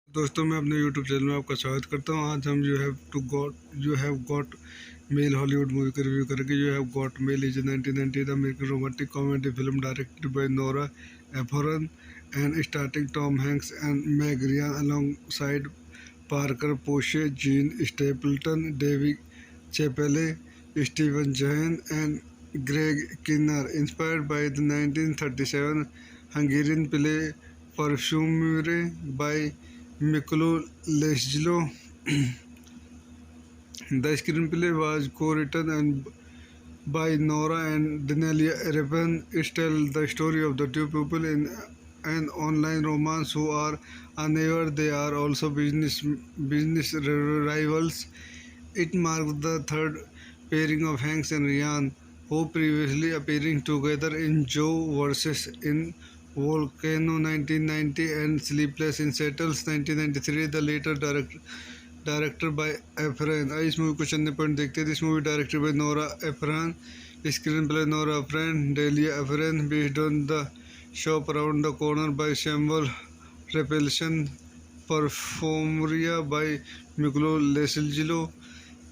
दोस्तों मैं अपने YouTube चैनल में आपका स्वागत करता हूं। आज हम you have got mail Hollywood movie का रिव्यू करेंगे। You have got mail is 1990 American romantic comedy film directed by Nora Ephron and starting Tom Hanks and Meg Ryan alongside Parker Posey, Jean Stapleton, David Chappelle, Steven Zahn and Greg Kinnear. Inspired by the 1937 Hungarian play Parfumure by Miklo Lesjlo, the screenplay was co-written and by Nora and Danielia Ereban. It tells the story of the two people in an online romance who are unaware they are also business rivals. It marks the third pairing of Hanks and Ryan, who previously appearing together in Joe versus in Volcano 1990 and Sleepless in Seattle 1993. The later director by Efron. इस movie को चंद point देखते हैं। इस movie directed by Nora Ephron, screenplay Nora Ephron, Delia Ephron, based on the Shop Around the Corner by Samuel Raphaelson, Parfumerie by Miklos Laszlo,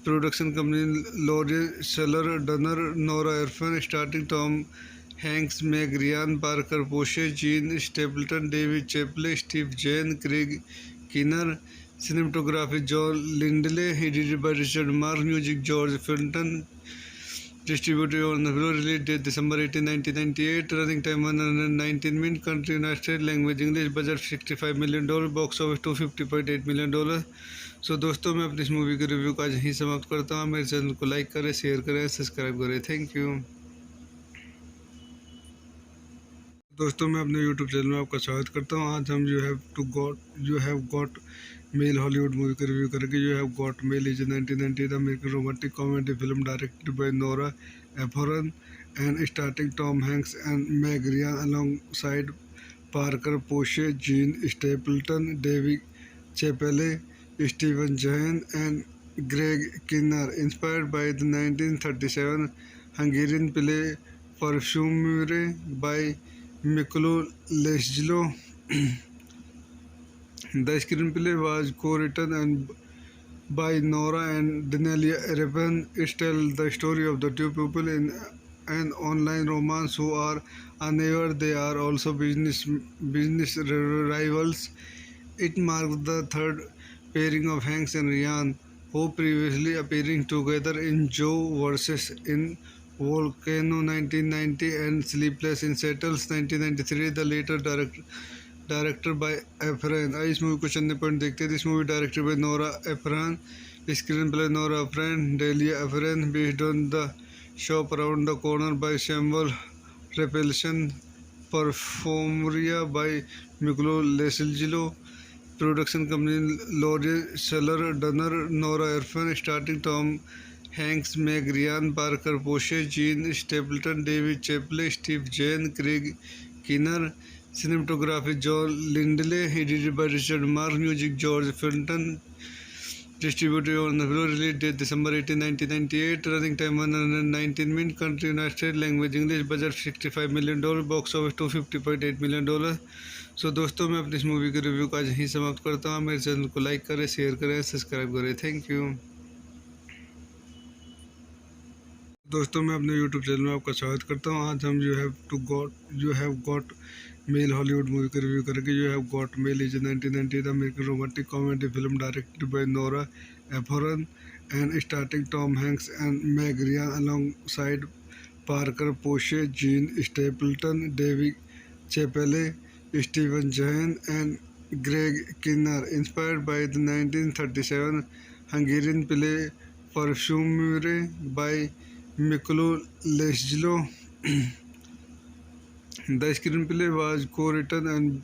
production company L'Oréal Shuler Donner, Nora Ephron, starting Tom Hanks, Meg Ryan, Parker Posey, Jean Stapleton, David Chappelle, Steve Zahn, Craig Kinnear. Cinematography John Lindley, edited by Richard Marx, music George Fenton, distributed on the film, release date December 18, 1998, running time 119 minutes, country United States, language English, budget $65 million, box office $250.8 million। सो दोस्तों मैं अपनी इस movie के review का आज यहीं समाप्त करता हूँ। मेरे चैनल को लाइक करें, शेयर करें, सब्सक्राइब करें। Thank you. दोस्तों मैं अपने YouTube चैनल में आपका स्वागत करता हूँ। आज हम you have got mail Hollywood movie का रिव्यू करेंगे। You have got mail is 1990 American romantic comedy film directed by Nora Ephron and starting Tom Hanks and Meg Ryan alongside Parker Posey, Jean Stapleton, David Chappelle, Steven Zahn and Greg Kinnear. Inspired by the 1937 Hungarian play Parfumure by Miklo Lesjlo, the screenplay was co-written and by Nora and Danielia Ereban. It tells the story of the two people in an online romance who are unaware they are also business rivals. It marks the third pairing of Hanks and Ryan, who previously appearing together in Joe vs. in Volcano 1990 and Sleepless in Seattle 1993, the later director by Ephraim। आइए इस movie को चंद point देखते हैं। This movie directed by Nora Ephron, screenplay Nora Ephron, Delia Ephron, based on the Shop Around the Corner by Samuel Raphaelson, Parfumerie by Miklos Laszlo, production company Lawrence Shuler Donner, Nora Ephron, starting Tom Hanks, Meg Ryan, Parker Posey, Jean Stapleton, David Chappelle, Steve Zahn, Craig Kinnear, cinematography John Lindley, edited by Richard Mark, music George Fenton, distributed on the release date December 18, 1998, running time 119 minutes, country United States, language English, budget $65 million, box office $250.8 million। सो दोस्तों मैं अपनी इस movie के review का आज यहीं समाप्त करता हूँ। मेरे चैनल को लाइक करें, शेयर करें, सब्सक्राइब करें। थैंक यू दोस्तों, मैं अपने यूट्यूब चैनल में आपका स्वागत करता हूँ। आज हम you have got mail Hollywood movie का रिव्यू करेंगे। You have got mail is 1990 American romantic comedy film directed by Nora Ephron and starting Tom Hanks and Meg Ryan alongside Parker Posey, Jean Stapleton, David Chappelle, Steven Zahn and Greg Kinnear. Inspired by the 1937 Hungarian play Parfumerie by Miklos Laszlo. The screenplay was co-written and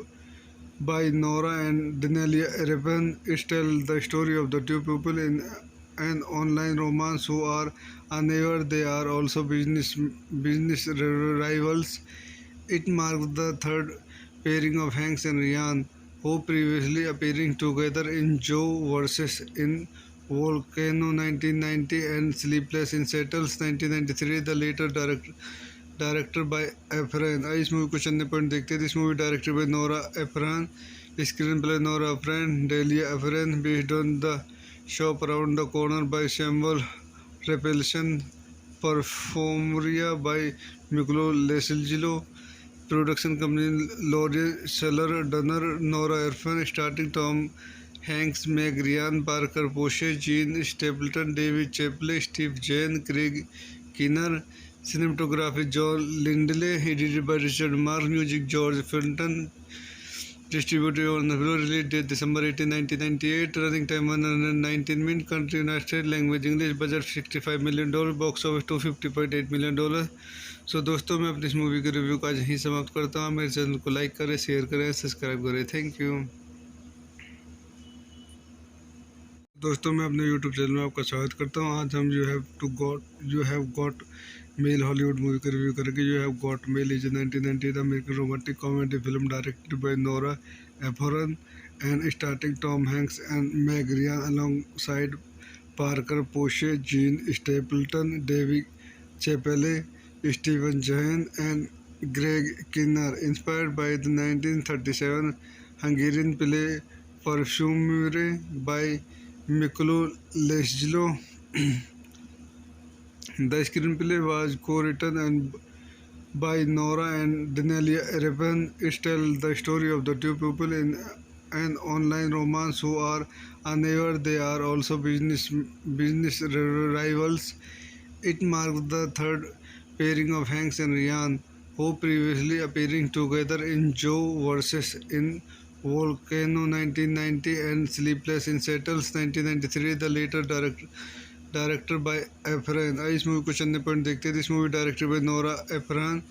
by Nora and Denelia Revan. It tells the story of the two people in an online romance who are unaware they are also business rivals. It marks the third pairing of Hanks and Ryan, who previously appearing together in Joe vs. in Volcano 1990 and Sleepless in Seattle 1993, the later director by Ephron. आइए इस movie को चंद point देखते हैं। This movie directed by Nora Ephron, screenplay Nora Ephron, Delia Ephron, based on the Shop Around the Corner by Samuel Raphaelson, Parfumerie by Miklos Laszlo, production company Lawrence Shuler Donner, Nora Ephron, starting Tom Hanks, Meg Ryan, Parker Posey, Jean Stapleton, David Chappelle, Steve Zahn, Craig Kinnear. Cinematography John Lindley, edited by Richard Mark, music George Fenton, distributed on the release date December 18, 1998, running time 119 minutes, country United States, language English, budget $65 million, box office $250.8 million। सो दोस्तों मैं अपनी इस movie के review का आज यहीं समाप्त करता हूँ। मेरे चैनल को लाइक करें, शेयर करें, सब्सक्राइब करें। थैंक यू दोस्तों, मैं अपने यूट्यूब चैनल में आपका स्वागत करता हूँ। आज हम you have got mail Hollywood movie का रिव्यू करेंगे। You have got mail is 1990 American romantic comedy film directed by Nora Ephron and starting Tom Hanks and Meg Ryan alongside Parker Posey, Jean Stapleton, David Chappelle, Steven Zahn and Greg Kinnear. Inspired by the 1937 Hungarian play Parfumerie by Miklos Laszlo. The screenplay was co-written and by Nora and Denelia Revan. It tells the story of the two people in an online romance who are unaware they are also business rivals. It marks the third pairing of Hanks and Ryan, who previously appearing together in Joe vs. in Volcano 1990 and Sleepless in Seattle 1993, the later director by Ephron. आइए इस movie को चंद point देखते हैं। This movie directed by Nora Ephron,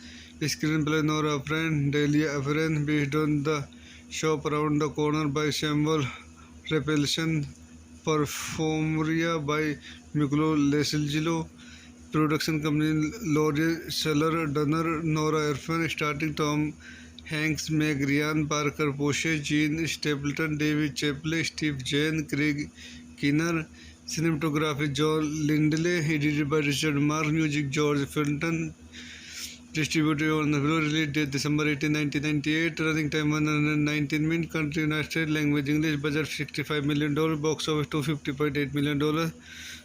screenplay Nora Ephron, Delia Ephron, based on the Shop Around the Corner by Samuel Raphaelson, Parfumerie by Miklos Laszlo, production company Lawrence Shuler Donner, Nora Ephron, starting Tom Hanks, Meg Ryan, Parker Posey, Jean Stapleton, David Chappelle, Steve Zahn, Craig Kinnear. Cinematography John Lindley, edited by Richard Mark, music George Fenton, distributed on the release date December 18, 1998, running time 119 minutes, country United States, language English, budget $65 million, box office $250.8 million।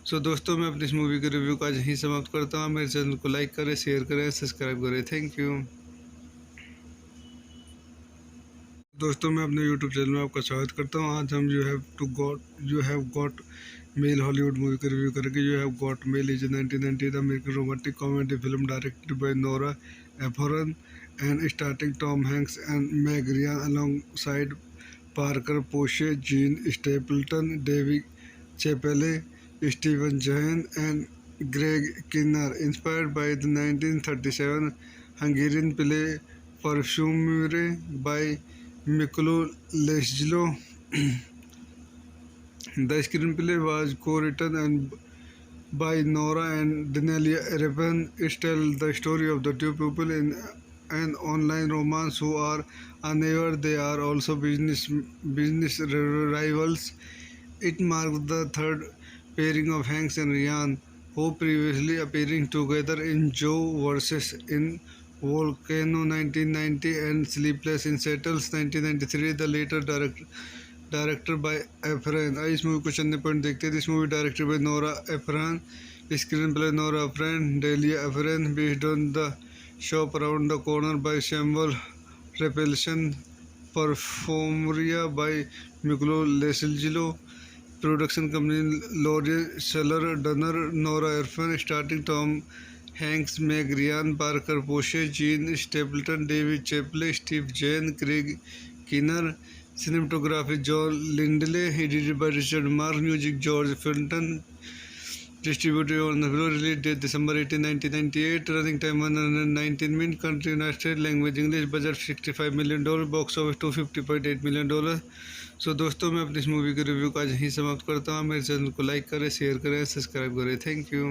सो दोस्तों मैं अपनी इस movie के review का आज यहीं समाप्त करता हूँ। मेरे चैनल को लाइक करें, शेयर करें, सब्सक्राइब करें। थैंक यू दोस्तों, मैं अपने यूट्यूब चैनल में आपका स्वागत करता हूँ। आज हम you have got mail Hollywood movie का रिव्यू करेंगे। You have got mail is 1990 American romantic comedy film directed by Nora Ephron and starring Tom Hanks and Meg Ryan alongside Parker Posey, Gene Stapleton, David Chapelle, Steven Yeun, and Greg Kinnear. Inspired by the 1937 Hungarian play Parfumure by Miklo Leslo, the screenplay was co-written and by Nora and Daniela Revan. It tells the story of the two people in an online romance who are unaware they are also business rivals. It marks the third pairing of Hanks and Ryan, who previously appearing together in Joe vs. in Volcano 1990 and Sleepless in Seattle 1993. The later directed by Efron. इस movie को चंद point देखते हैं। This movie directed by Nora Ephron, screenplay Nora Ephron, Delia Ephron, based on the Shop Around the Corner by Samuel Raphaelson, Parfumerie by Miklos Laszlo, production company L'Oréal Shuler Donner, Nora Ephron, starting Tom Hanks, Meg Ryan, Parker Posey, Jean Stapleton, David Chappelle, Steve Zahn, Craig Kinnear. Cinematography John Lindley, edited by Richard Mark, music George Fenton, distributed on the film, release date December 18, 1998, running time 119 minutes, country United States, language English, budget $65 million, box office $250.8 million. सो दोस्तों मैं अपनी इस movie के review का आज यहीं समाप्त करता हूँ। मेरे चैनल को लाइक करें, शेयर करें, सब्सक्राइब करें। थैंक यू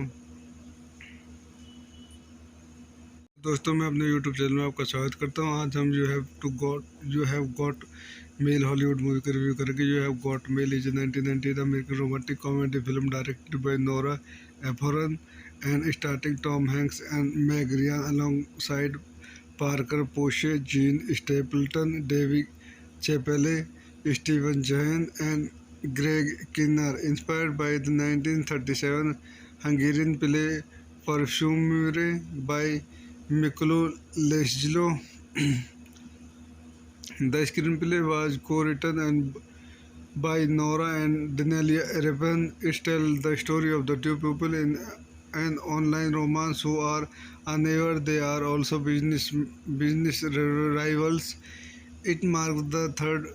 दोस्तों, मैं अपने यूट्यूब चैनल में आपका स्वागत करता हूँ। आज हम you have got mail Hollywood movie का रिव्यू करेंगे। You have got mail is 1990 American romantic comedy film directed by Nora Ephron and starring Tom Hanks and Meg Ryan alongside Parker Posey, Gene Stapleton, David Chapelle, Steven Yeun, and Greg Kinnear. Inspired by the 1937 Hungarian play Parfumure by Miklo Leslo, the screenplay was co-written and by Nora and Daniela Revan. It tells the story of the two people in an online romance who are unaware they are also business rivals. It marks the third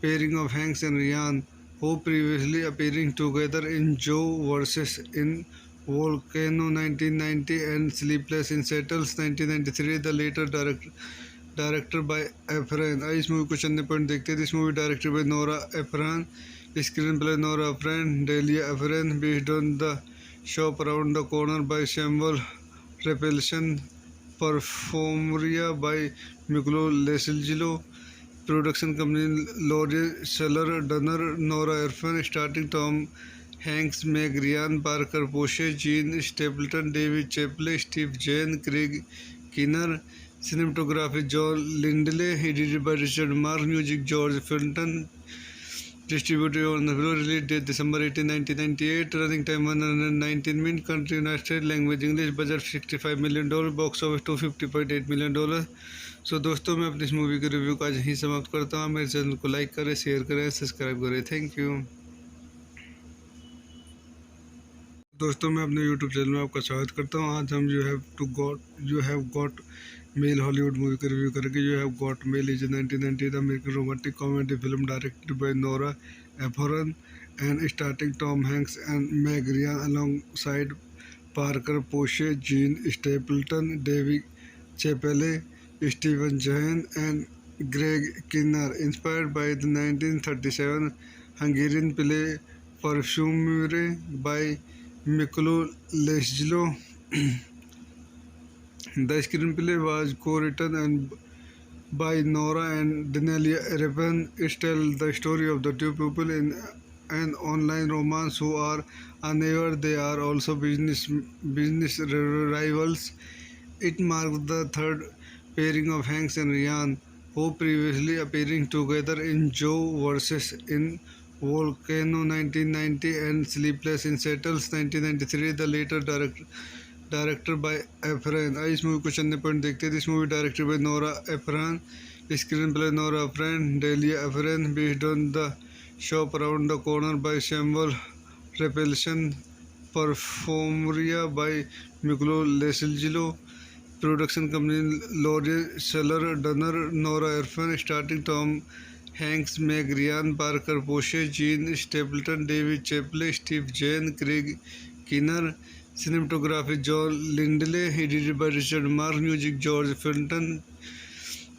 pairing of Hanks and Ryan, who previously appearing together in Joe vs. in Volcano 1990 and Sleepless in Seattle 1993. The later directed by Efron. इस movie को चंद point देखते हैं। This movie directed by Nora Ephron, screenplay Nora Ephron, Delia Ephron, based on the Shop Around the Corner by Samuel Raphaelson, Parfumerie by Miklos Laszlo, production company L'Oréal Shuler Donner, Nora Ephron, starting Tom Hanks, Meg Ryan, Parker Posey, Jean Stapleton, David Chappelle, Steve Zahn, Craig Kinnear. Cinematography John Lindley, edited by Richard Mark, music George Fenton, distributed on the film, release date December 18, 1998, running time 119 minutes, country United States, language English, budget $65 million, box office $250.8 million. सो दोस्तों मैं अपनी इस movie के review का आज यहीं समाप्त करता हूँ। मेरे चैनल को लाइक करें, शेयर करें, सब्सक्राइब करें। थैंक यू दोस्तों, मैं अपने यूट्यूब चैनल में आपका स्वागत करता हूँ। आज हम you have got mail Hollywood movie का रिव्यू करेंगे। You have got mail is 1990 American romantic comedy film directed by Nora Ephron and starring Tom Hanks and Meg Ryan alongside Parker Posey, Gene Stapleton, David Chapelle, Steven Yeun, and Greg Kinnear. Inspired by the 1937 Hungarian play Parfumure by Miklo Leslo, the screenplay was co-written and by Nora and Daniela Revan. It tells the story of the two people in an online romance who are unaware they are also business rivals. It marks the third pairing of Hanks and Ryan, who previously appearing together in Joe vs. in Volcano 1990 and Sleepless in Seattle 1993. The later directed by Efron. इस movie को चंद point देखते हैं। This movie directed by Nora Ephron, screenplay Nora Ephron, Delia Ephron, based on the Shop Around the Corner by Samuel Repulsion, Perfumeria by Michelangelo. Production company Laurel Seller, Dunner, Nora Ephron, starting Tom Hanks, Meg Ryan, Parker Posey, Gene Stapleton, David Chappelle, Steve Zahn, Craig Kinner. Cinematography John Lindley, edited by Richard Mark, music George Fenton,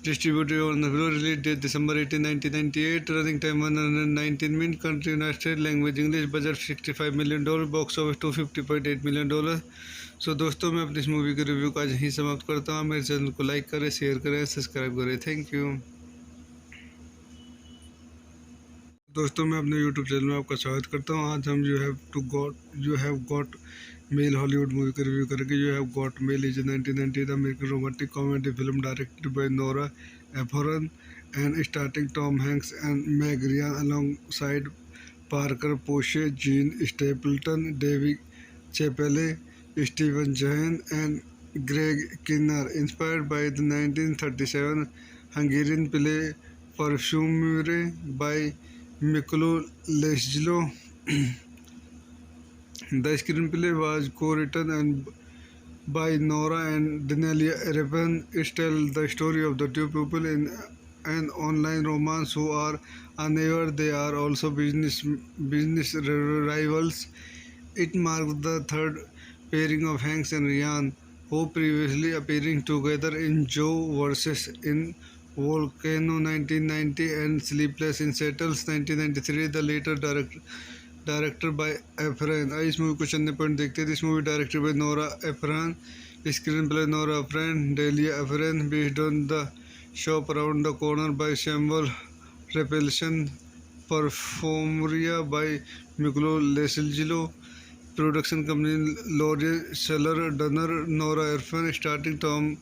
distributed on the release date December 18, 1998, running time 119 minutes, country United States, language English, budget $65 million, box office $250.8 million। सो दोस्तों मैं अपनी इस movie के review का आज यहीं समाप्त करता हूँ। मेरे चैनल को लाइक करें, शेयर करें, सब्सक्राइब करें। Thank you. दोस्तों मैं अपने यूट्यूब चैनल में आपका स्वागत करता हूँ। आज हम you have got mail Hollywood movie का रिव्यू करेंगे। You have got mail is 1990 American romantic comedy film directed by Nora Ephron and starting Tom Hanks and Meg Ryan alongside Parker Posey, Jean Stapleton, David Chappelle, Steven Zahn and Greg Kinnear. Inspired by the 1937 Hungarian play Perfumery by Michelangelo. The screenplay was co-written by Nora and Daniela Erevan. It tells the story of the two people in an online romance who are unaware they are also business rivals. It marks the third pairing of Hanks and Ryan, who previously appearing together in Joe vs. in Volcano 1990 and Sleepless in Seattle 1993. The later director by Efron। इस movie को चंद point देखते थे। इस movie directed by Nora Ephron, screenplay Nora Ephron, Delia Ephron, based on the Shop Around the Corner by Samuel Raphaelson, Parfumerie by Michelangelo. Production company laurel Shuler, Donner, Nora Ephron, starting Tom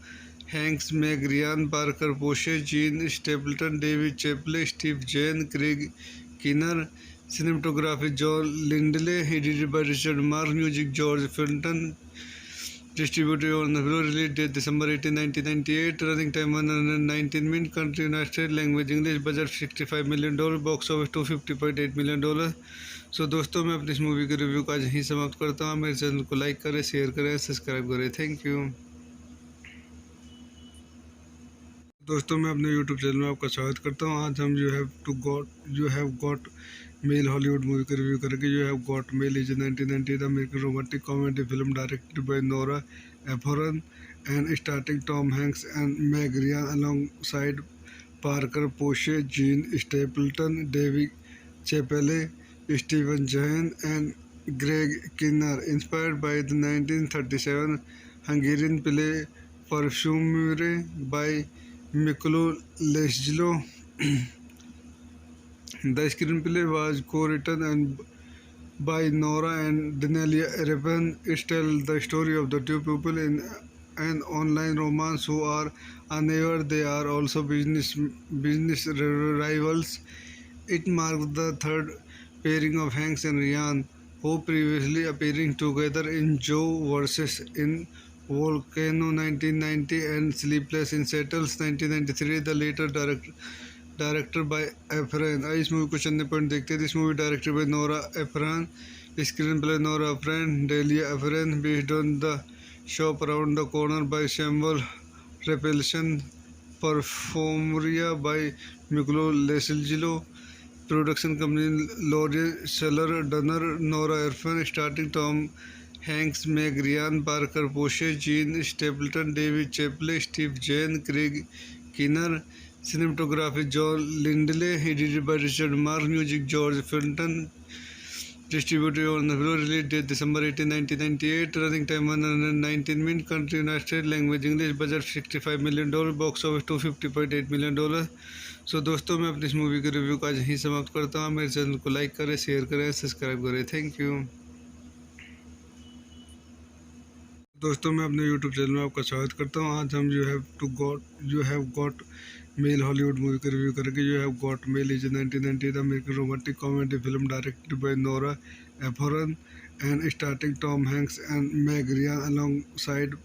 Hanks, Meg Ryan, Parker Posey, Jean Stapleton, David Chappelle, Steve Zahn, Craig Kinnear. Cinematography John Lindley, edited by Richard Mark, music George Fenton, distributed on the release date December 18, 1998, running time 119 minutes, country United States, language English, budget $65 million, box office $250.8 million। सो दोस्तों मैं अपनी इस movie के review का आज यहीं समाप्त करता हूँ। मेरे चैनल को लाइक करें, शेयर करें, सब्सक्राइब करें। Thank you. दोस्तों मैं अपने यूट्यूब चैनल में आपका स्वागत करता हूँ। आज हम you have got mail Hollywood movie का रिव्यू करेंगे। You have got mail is 1990 American romantic comedy film directed by Nora Ephron and starting Tom Hanks and Meg Ryan alongside Parker Posey, Jean Stapleton, David Chappelle, Steven Zahn and Greg Kinnear. Inspired by the 1937 Hungarian play Perfumery by Michelangelo. The screenplay was co-written by Nora and Daniela Erevan. It tells the story of the two people in an online romance who are unaware they are also business rivals. It marks the third pairing of Hanks and Ryan, who previously appearing together in Joe vs. in Volcano 1990 and Sleepless in Seattle 1993. The later director by Efron। इस movie को चंद point देखते थे। इस movie directed by Nora Ephron, screenplay Nora Ephron, Delia Ephron, based on the Shop Around the Corner by Samuel Raphaelson, Parfumerie by Michelangelo. Production company laurel Shuler, Donner, Nora Ephron, starting Tom Hanks, Meg Ryan, Parker Posey, Jean Stapleton, David Chappelle, Steve Zahn, Craig Kinnear. Cinematography John Lindley, edited by Richard Mark, music George Fenton, distributed on the release date December 18, 1998, running time 119 minutes, country United States, language English, budget $65 million, box office $250.8 million। सो दोस्तों मैं अपनी इस movie के review का आज यहीं समाप्त करता हूँ। मेरे चैनल को लाइक करें, शेयर करें, सब्सक्राइब करें। Thank you. दोस्तों मैं अपने यूट्यूब चैनल में आपका स्वागत करता हूँ। आज हम you have got mail Hollywood movie का रिव्यू करेंगे। You have got mail is 1990 American romantic comedy film directed by Nora Ephron and starting Tom Hanks and Meg Ryan alongside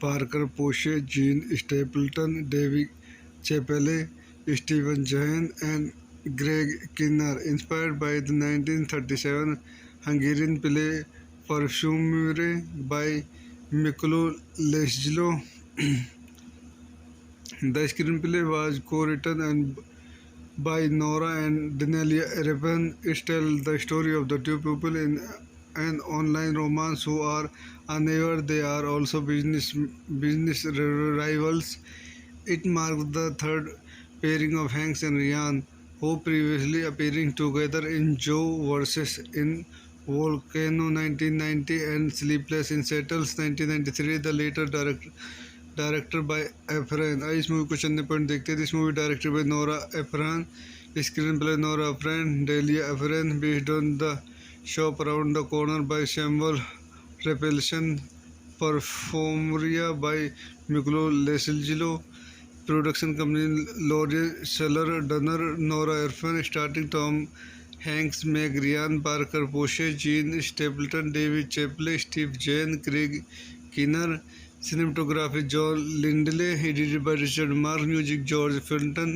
Parker Posey, Jean Stapleton, David Chappelle, Steven Zahn and Greg Kinnear. Inspired by the 1937 Hungarian play Perfumery by Miklo Lesglo. The screenplay was co-written and by Nora and Danielia Revan. It tells the story of the two people in an online romance who are unaware they are also business rivals. It marks the third pairing of Hanks and Ryan, who previously appearing together in Joe versus in Volcano 1990 and Sleepless in Seattle 1993. The later directed by Efron. इस movie को चंद point देखते हैं. This movie directed by Nora Ephron. Screenplay Nora Ephron, Delia Ephron. Based on the Shop Around the Corner by Samuel Raphaelson. Parfumerie by Miklos Laszlo. Production company Lauren Shuler Donner. Nora Ephron starting Tom Hanks, Meg Ryan, Parker Posey, Jean Stapleton, David Chappelle, Steve Zahn, Craig Kinnear. Cinematography John Lindley, edited by Richard Mark. Music George Fenton.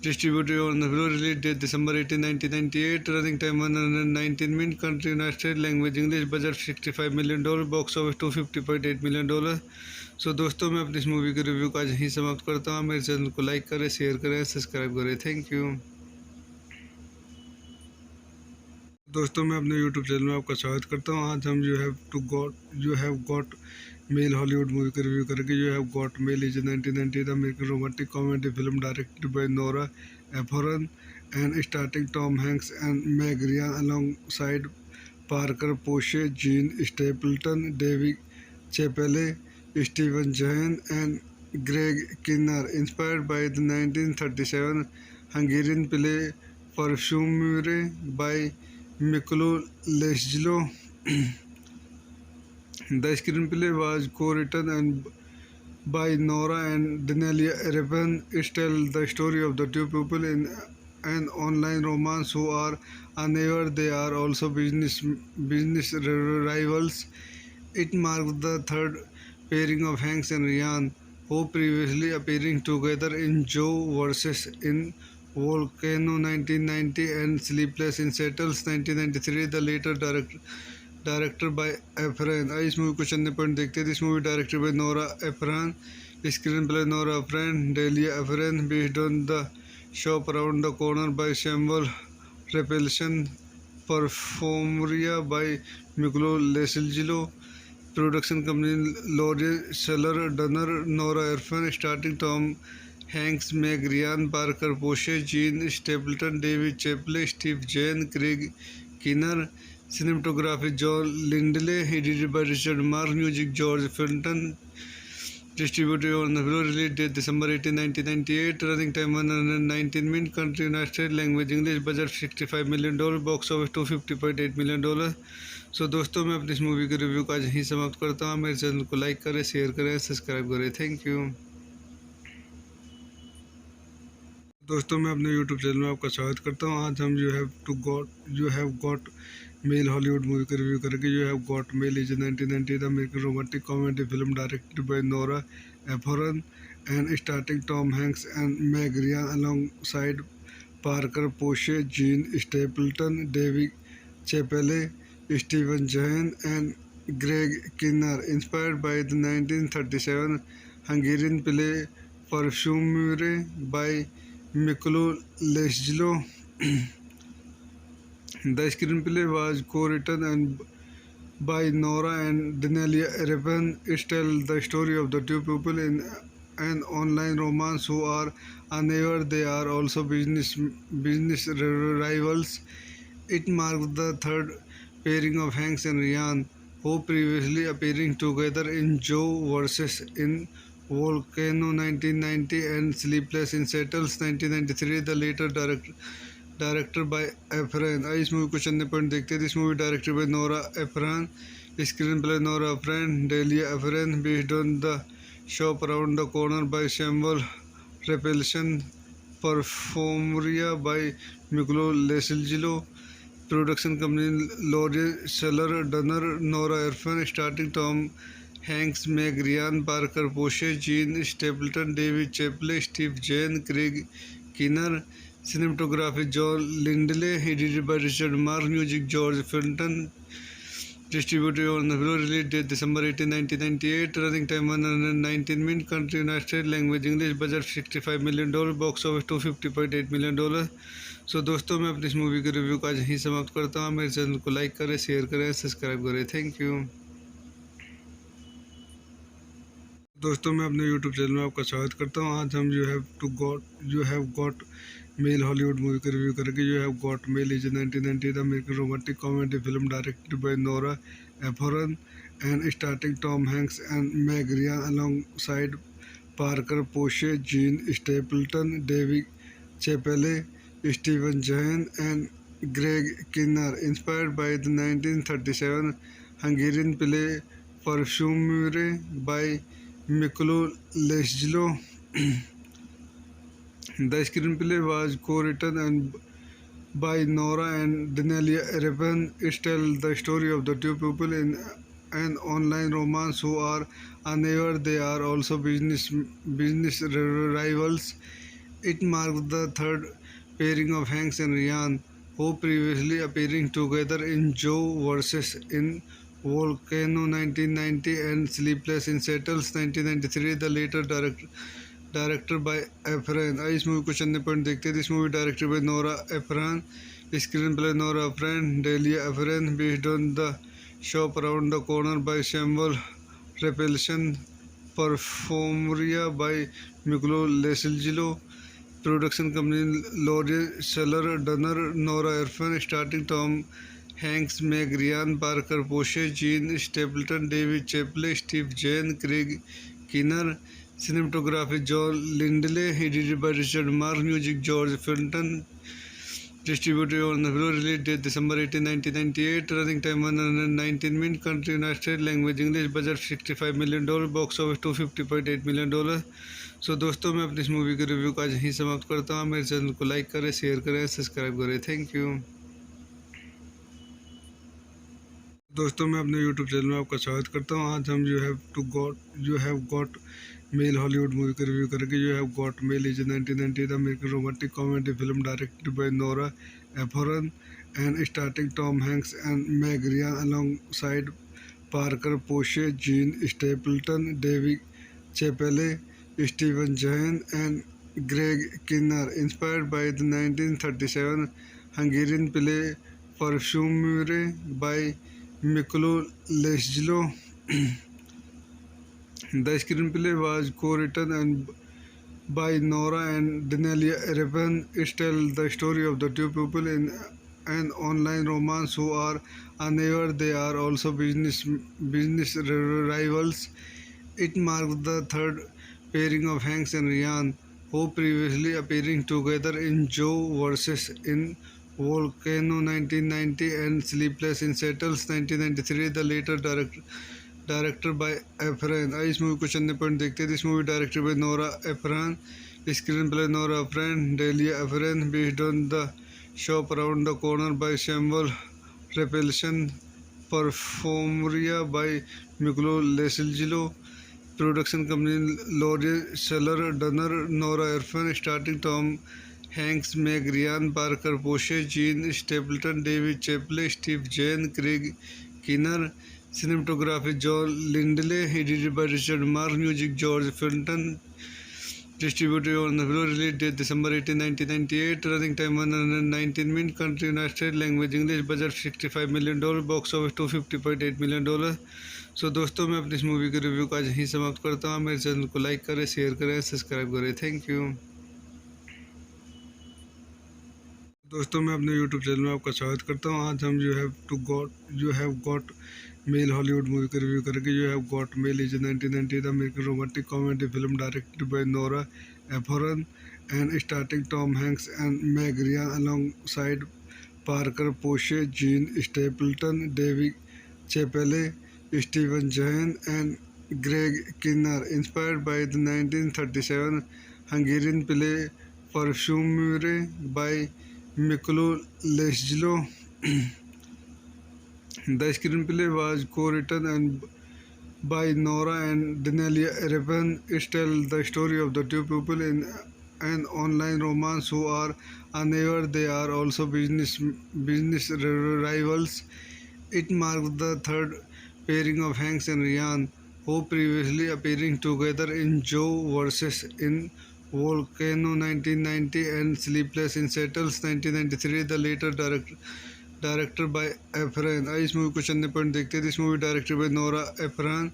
Distributed on the release date December 18, 1998. Running time 119 minutes. Country United States. Language English. Budget $65 million. Box office $250.8 million. सो दोस्तों, मैं अपनी इस movie के review का आज यहीं समाप्त करता हूँ. मेरे चैनल को लाइक करें, शेयर करें, सब्सक्राइब करें. थैंक यू दोस्तों. मैं अपने यूट्यूब चैनल में आपका स्वागत करता हूँ. आज हम you have got mail Hollywood movie का रिव्यू करेंगे. You have got mail is 1990 American romantic comedy film directed by Nora Ephron and starting Tom Hanks and Meg Ryan alongside Parker Posey, Jean Stapleton, David Chappelle, Steven Zahn and Greg Kinnear. Inspired by the 1937 Hungarian play Perfumery by Miklo Lesglo. The screenplay was co-written and by Nora and Danielia Revan. It tells the story of the two people in an online romance who are unaware they are also business rivals. It marks the third pairing of Hanks and Ryan, who previously appearing together in Joe versus in Volcano 1990 and Sleepless in Seattle 1993. The later directed by Efron. इस movie को चंद point देखते हैं. This movie directed by Nora Ephron. Screenplay Nora Ephron, Delia Ephron. Based on the Shop Around the Corner by Samuel Raphaelson. Parfumerie by Miklos Laszlo. Production company Lauren Shuler Donner. Nora Ephron starting Tom Hanks, Meg Ryan, Parker Posey, Jean Stapleton, David Chappelle, Steve Zahn, Craig Kinnear. Cinematography John Lindley, edited by Richard Mark. Music George Fenton. Distributed on the release date December 18, 1998. Running time 119 minutes. Country United States. Language English. Budget $65 million. Box office $250.8 million. सो दोस्तों, मैं अपनी इस movie के review का आज यहीं समाप्त करता हूँ. मेरे चैनल को लाइक करें, शेयर करें, सब्सक्राइब करें. थैंक यू दोस्तों. मैं अपने यूट्यूब चैनल में आपका स्वागत करता हूँ. आज हम you have got mail Hollywood movie का रिव्यू करेंगे. You have got mail is 1990 American romantic comedy film directed by Nora Ephron and starting Tom Hanks and Meg Ryan alongside Parker Posey, Jean Stapleton, David Chappelle, Steven Zahn and Greg Kinnear. Inspired by the 1937 Hungarian play Perfumery by Miklo Lesglo. The screenplay was co-written and by Nora and Danielia Revan. It tells the story of the two people in an online romance who are unaware they are also business rivals. It marks the third pairing of Hanks and Ryan, who previously appearing together in Joe versus in Volcano 1990 and Sleepless in Seattle 1993. The later directed by Efron. इस movie को चंद point देखते हैं. This movie directed by Nora Ephron. Screenplay Nora Ephron, Delia Ephron. Based on the Shop Around the Corner by Samuel Raphaelson. Parfumerie by Miklos Laszlo. Production company Lauren Shuler Donner. Nora Ephron starting Tom Hanks, Meg Ryan, Parker Posey, Jean Stapleton, David Chappelle, Steve Zahn, Craig Kinnear. cinematography John Lindley, edited by Richard Mark, music George Fenton, distributed on the release date December 18, 1998, running time 119 minutes, country United States, language English, budget $65 million, box office $250.8 million। सो दोस्तों मैं अपनी इस movie के review का आज यहीं समाप्त करता हूँ। मेरे चैनल को लाइक करें, शेयर करें, सब्सक्राइब करें। Thank you. दोस्तों मैं अपने यूट्यूब चैनल में आपका स्वागत करता हूँ। आज हम you have got mail Hollywood movie का रिव्यू करेंगे। You have got mail is 1990 American romantic comedy film directed by Nora Ephron and starting Tom Hanks and Meg Ryan alongside Parker Posey, Jean Stapleton, David Chappelle, Steven Zahn and Greg Kinnear. Inspired by the 1937 Hungarian play Parfumure by Miklo Lesjlo. The screenplay was co-written and by Nora and Danielia Repan. It tells the story of the two people in an online romance who are unaware they are also business rivals. It marks the third pairing of Hanks and Ryan, who previously appearing together in Joe vs. in Volcano 1990 and Sleepless in Seattle 1993. The later directed by Efron। इस movie को चंद point देखते हैं। This movie directed by Nora Ephron, screenplay Nora Ephron, Delia Ephron, based on the Shop Around the Corner by Samuel Raphaelson, Parfumerie by Miklos Laszlo, production company L'Oréal Shuler Donner, Nora Ephron, starting Tom Hanks, Meg Ryan, Parker Posey, Jean Stapleton, David Chappelle, Steve Zahn, Craig Kinnear. Cinematography John Lindley, edited by Richard Mark, music George Fenton, distributed on the release date December 18, 1998, running time 119 minutes, country United States, language English, budget $65 million, box office $250.8 million। सो दोस्तों मैं अपनी इस movie के review का आज यहीं समाप्त करता हूँ। मेरे चैनल को लाइक करें, शेयर करें, सब्सक्राइब करें। Thank you. दोस्तों मैं अपने यूट्यूब चैनल में आपका स्वागत करता हूँ। आज हम you have got mail Hollywood movie का रिव्यू करेंगे। You have got mail is 1990 American romantic comedy film directed by Nora Ephron and starting Tom Hanks and Meg Ryan alongside Parker Posey, Jean Stapleton, David Chappelle, Steven Zahn and Greg Kinnear. Inspired by the 1937 Hungarian play Parfumure by Miklo Lesjlo. The screenplay was co-written and by Nora and Danielia Repan. It tells the story of the two people in an online romance who are unaware they are also business rivals. It marks the third pairing of Hanks and Ryan, who previously appearing together in Joe vs. in Volcano 1990 and Sleepless in Seattle 1993. The later directed by Efron। इस movie को चंद point देखते हैं। This movie directed by Nora Ephron, screenplay Nora Ephron, Delia Ephron, based on the Shop Around the Corner by Samuel Raphaelson, Parfumerie by Miklos Laszlo, production company L'Oréal Shuler Donner, Nora Ephron, starting Tom Hanks, Meg Ryan, Parker Posey, Jean Stapleton, David Chappelle, Steve Zahn, Craig Kinnear. Cinematography John Lindley, edited by Richard Mark, music George Fenton, distributed on the release date December 18, 1998, running time 119 minutes, country United States, language English, budget $65 million, box office $250.8 million। सो दोस्तों मैं अपनी इस movie के review का आज यहीं समाप्त करता हूँ। मेरे चैनल को लाइक करें, शेयर करें, सब्सक्राइब करें। Thank you. दोस्तों मैं अपने यूट्यूब चैनल में आपका स्वागत करता हूँ। आज हम you have got mail Hollywood movie का रिव्यू करेंगे। You have got mail is 1990 American romantic comedy film directed by Nora Ephron and starting Tom Hanks and Meg Ryan alongside Parker Posey, Jean Stapleton, David Chappelle, Steven Zahn and Greg Kinnear. Inspired by the 1937 Hungarian play Parfumure by Miklo Lesjlo. The screenplay was co-written and by Nora and Danielia Repan. It tells the story of the two people in an online romance who are unaware they are also business rivals. It marks the third pairing of Hanks and Ryan, who previously appearing together in Joe versus in Volcano 1990 and Sleepless in Seattle 1993. The later directed by Ephraim. इस movie को चंद point देखते हैं. This movie directed by Nora Ephron.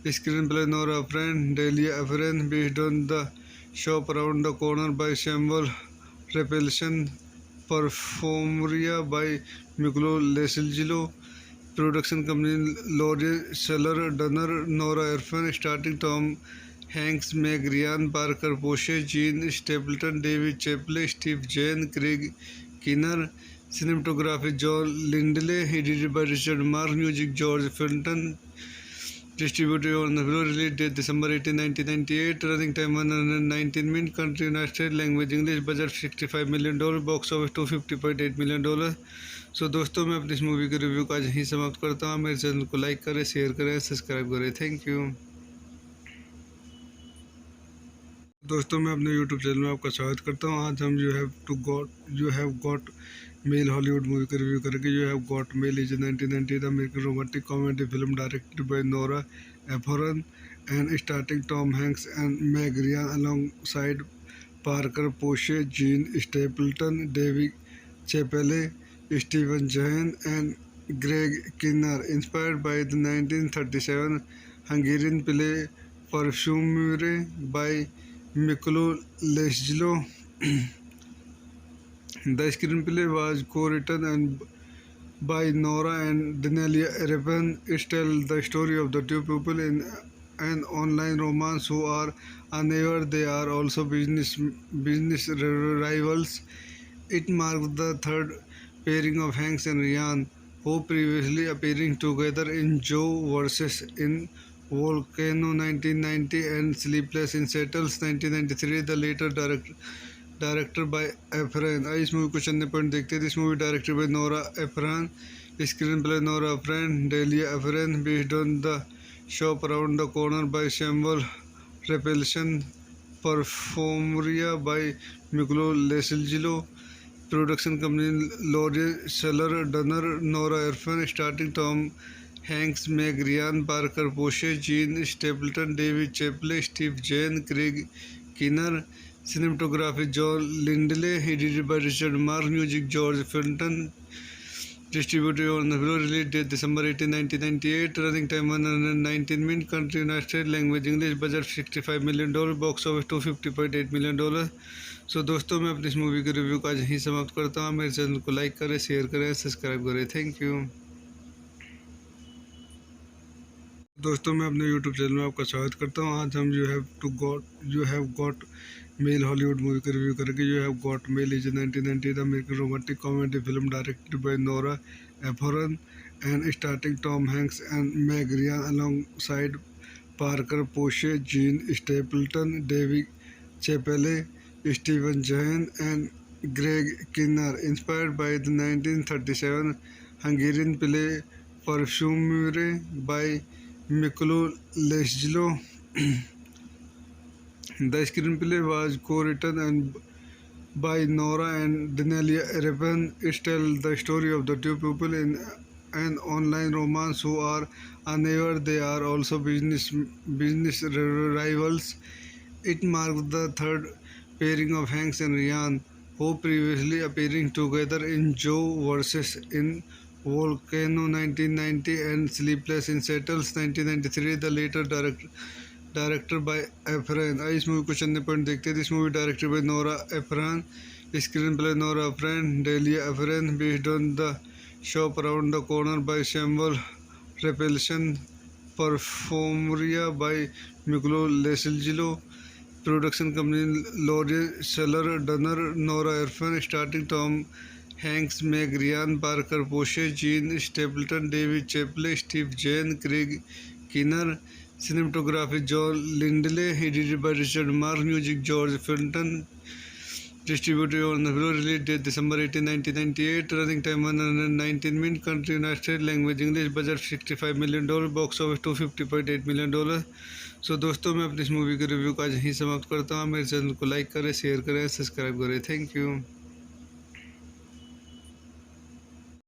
Screenplay Nora Ephron, Delia Ephron, based on the Shop Around the Corner by Samuel Repulsion, Perfumeria by Miklo Lesilgilo, production company Laurel Seller, Dunner, Nora Ephron, starting Tom Hanks, Meg Ryan, Parker Posey, Gene Stapleton, David Chappelle, Steve Zahn, Craig Kinner. Cinematography John Lindley, edited by Richard Mark, music George Fenton, distributed on the release date December 18, 1998, running time 119 minutes, country United States, language English, budget $65 million, box office $250.8 million. सो दोस्तों मैं अपनी इस movie के review का आज यहीं समाप्त करता हूँ. मेरे चैनल को लाइक करें, शेयर करें, सब्सक्राइब करें. Thank you. दोस्तों मैं अपने यूट्यूब चैनल में आपका स्वागत करता हूँ. आज हम you have got mail Hollywood movie का रिव्यू करेंगे. You have got mail is 1990 American romantic comedy film directed by Nora Ephron and starting Tom Hanks and Meg Ryan alongside Parker Posey, Jean Stapleton, David Chappelle, Steven Zahn and Greg Kinnear. Inspired by the 1937 Hungarian play Perfumery by Miklo Lesillo. The screenplay was co-written and by Nora and Delia Ephron. It tells the story of the two people in an online romance who are unaware they are also business rivals. It marks the third pairing of Hanks and Ryan, who previously appearing together in Joe versus in Volcano 1990 and Sleepless in Seattle 1993. The later directed by Ephraim. इस movie को चंद point देखते हैं. This movie directed by Nora Ephron. Screenplay Nora Ephron, Delia Ephron, based on the Shop Around the Corner by Samuel Repulsion, Perfumeria by Miklo Lesilgilo, production company Laurel Seller, Dunner, Nora Ephron, starting Tom Hanks, Meg Ryan, Parker Posey, Gene Stapleton, David Chappelle, Steve Zahn, Craig Kinner. Cinematography John Lindley, edited by Richard Mark, music George Fenton, distributed on the release date December 18, 1998, running time 119 minutes, country United States, language English, budget $65 million, box office $250.8 million. सो दोस्तों मैं अपनी इस movie के review का आज यहीं समाप्त करता हूँ. मेरे चैनल को लाइक करें, शेयर करें, सब्सक्राइब करें. Thank you. दोस्तों मैं अपने यूट्यूब चैनल में आपका स्वागत करता हूँ. आज हम you have got mail Hollywood movie का रिव्यू करेंगे. You have got mail is 1990 American romantic comedy film directed by Nora Ephron and starting Tom Hanks and Meg Ryan alongside Parker Posey, Jean Stapleton, David Chappelle, Steven Zahn and Greg Kinnear. Inspired by the 1937 Hungarian play Perfumery by Miklo Lesillo. The screenplay was co-written and by Nora and Delia Ephron. It tells the story of the two people in an online romance who are unaware they are also business rivals. It marks the third pairing of Hanks and Ryan, who previously appearing together in Joe versus in Volcano 1990 and Sleepless in Seattle 1993. The later directed by Ephraim. इस movie को चंद point देखते हैं. This movie directed by Nora Ephron. Screenplay Nora Ephron, Delia Ephron, based on the Shop Around the Corner by Samuel Repulsion, Perfumeria by Miklo Lesilgilo, production company Laurel Seller, Dunner, Nora Ephron, starting Tom Hanks, Meg Ryan, Parker Posey, Gene Stapleton, David Chappelle, Steve Zahn, Craig Kinner. Cinematography John Lindley, edited by Richard Mark, music George Fenton, distributed on the release date December 18, 1998, running time 119 minutes, country United States, language English, budget $65 million, box office $250.8 million. सो दोस्तों मैं अपनी इस movie के review को आज यहीं समाप्त करता हूँ। मेरे चैनल को लाइक करें, शेयर करें, सब्सक्राइब करें। Thank you.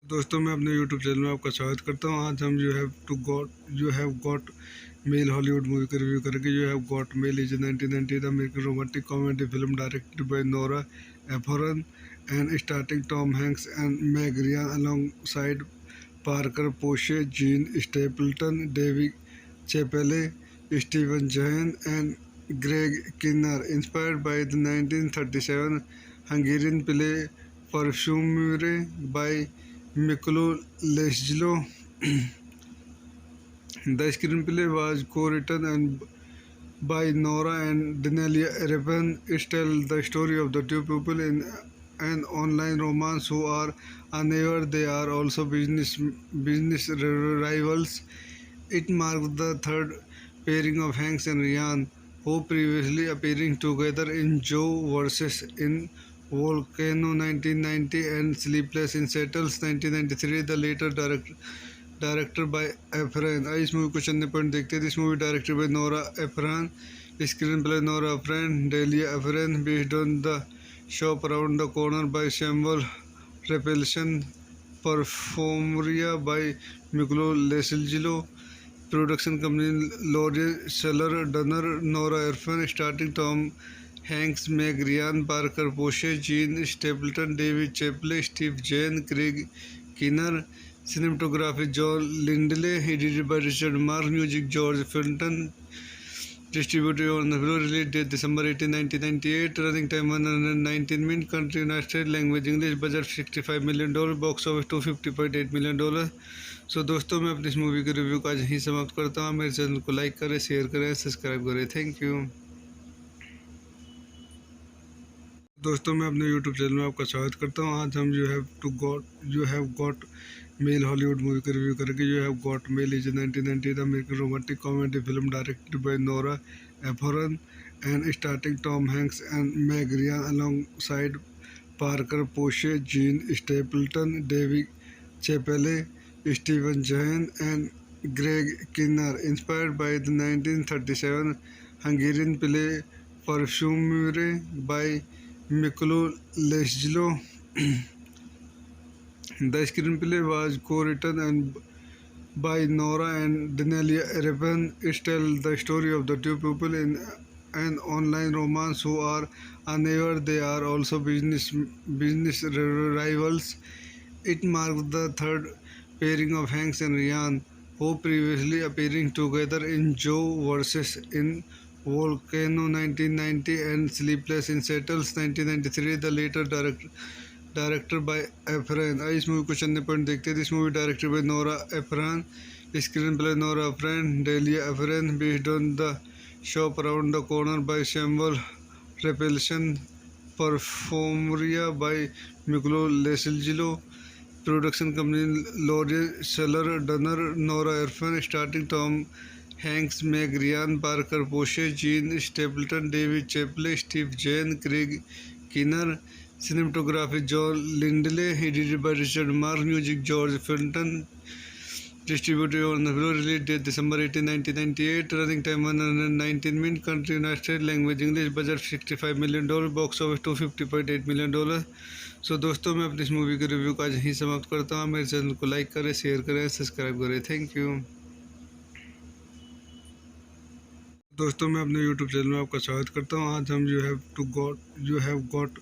दोस्तों मैं अपने यूट्यूब चैनल में आपका स्वागत करता हूँ। आज हम you have got mail Hollywood movie का रिव्यू करेंगे। You have got mail is 1990 American romantic comedy film directed by Nora Ephron and starting Tom Hanks and Meg Ryan alongside Parker Posey, Jean Stapleton, David Chappelle, Steven Zahn and Greg Kinnear. Inspired by the 1937 Hungarian play Perfumery by Miklo Leslo, the screenplay was co-written and by Nora and Danielia Repan. It tells the story of the two people in an online romance who are unaware they are also business rivals. It marks the third pairing of Hanks and Ryan, who previously appearing together in Joe vs. in Volcano 1990 and Sleepless in Seattle 1993. The later director by Efron. इस movie को चंद point देखते हैं. This movie directed by Nora Ephron, screenplay Nora Ephron, Delia Ephron, based on the Shop Around the Corner by Samuel Raphaelson, Parfumerie by Miklos Laszlo, production company Lawrence Shuler Donner, Nora Ephron, starting Tom Hanks, Meg Ryan, Parker Posey, Jean Stapleton, David Chappelle, Steve Zahn, Craig Kinnear. Cinematography John Lindley, edited by Richard Mark, music George Fenton, distributed on the release date December 18, 1998, running time 119 minutes, country United States, language English, budget $65 million, box office $250.8 million. सो दोस्तों मैं अपनी इस movie के review को आज यहीं समाप्त करता हूँ. मेरे चैनल को लाइक करें, शेयर करें, सब्सक्राइब करें. Thank you. दोस्तों मैं अपने यूट्यूब चैनल में आपका स्वागत करता हूँ. आज हम you have got mail Hollywood movie का रिव्यू करेंगे. You have got mail is 1990 American romantic comedy film directed by Nora Ephron and starting Tom Hanks and Meg Ryan alongside Parker Posey, Jean Stapleton, David Chappelle, Steven Zahn and Greg Kinnear. Inspired by the 1937 Hungarian play Perfumery by Miklo Leslo, the screenplay was co-written and by Nora and Danielia Repan. It tells the story of the two people in an online romance who are unaware they are also business rivals. It marks the third pairing of Hanks and Ryan, who previously appearing together in Joe vs. in Volcano 1990 and Sleepless in Seattle 1993. The later director by Efron. इस movie को चंद point देखते हैं. This movie directed by Nora Ephron, screenplay Nora Ephron, Delia Ephron, based on the Shop Around the Corner by Samuel Raphaelson, Parfumerie by Miklos Laszlo, production company Lawrence Shuler Donner, Nora Ephron, starting Tom Hanks, Meg Ryan, Parker Posey, Jean Stapleton, David Chappelle, Steve Zahn, Craig Kinnear. Cinematography John Lindley, edited by Richard Mark, music George Fenton, distributed on the release date December 18, 1998, running time 119 minutes, country United States, language English, budget $65 million, box office $250.8 million. सो दोस्तों मैं अपनी इस movie के review को आज यहीं समाप्त करता हूँ. मेरे चैनल को लाइक करें, शेयर करें, सब्सक्राइब करें. Thank you. दोस्तों मैं अपने यूट्यूब चैनल में आपका स्वागत करता हूँ. आज हम you have got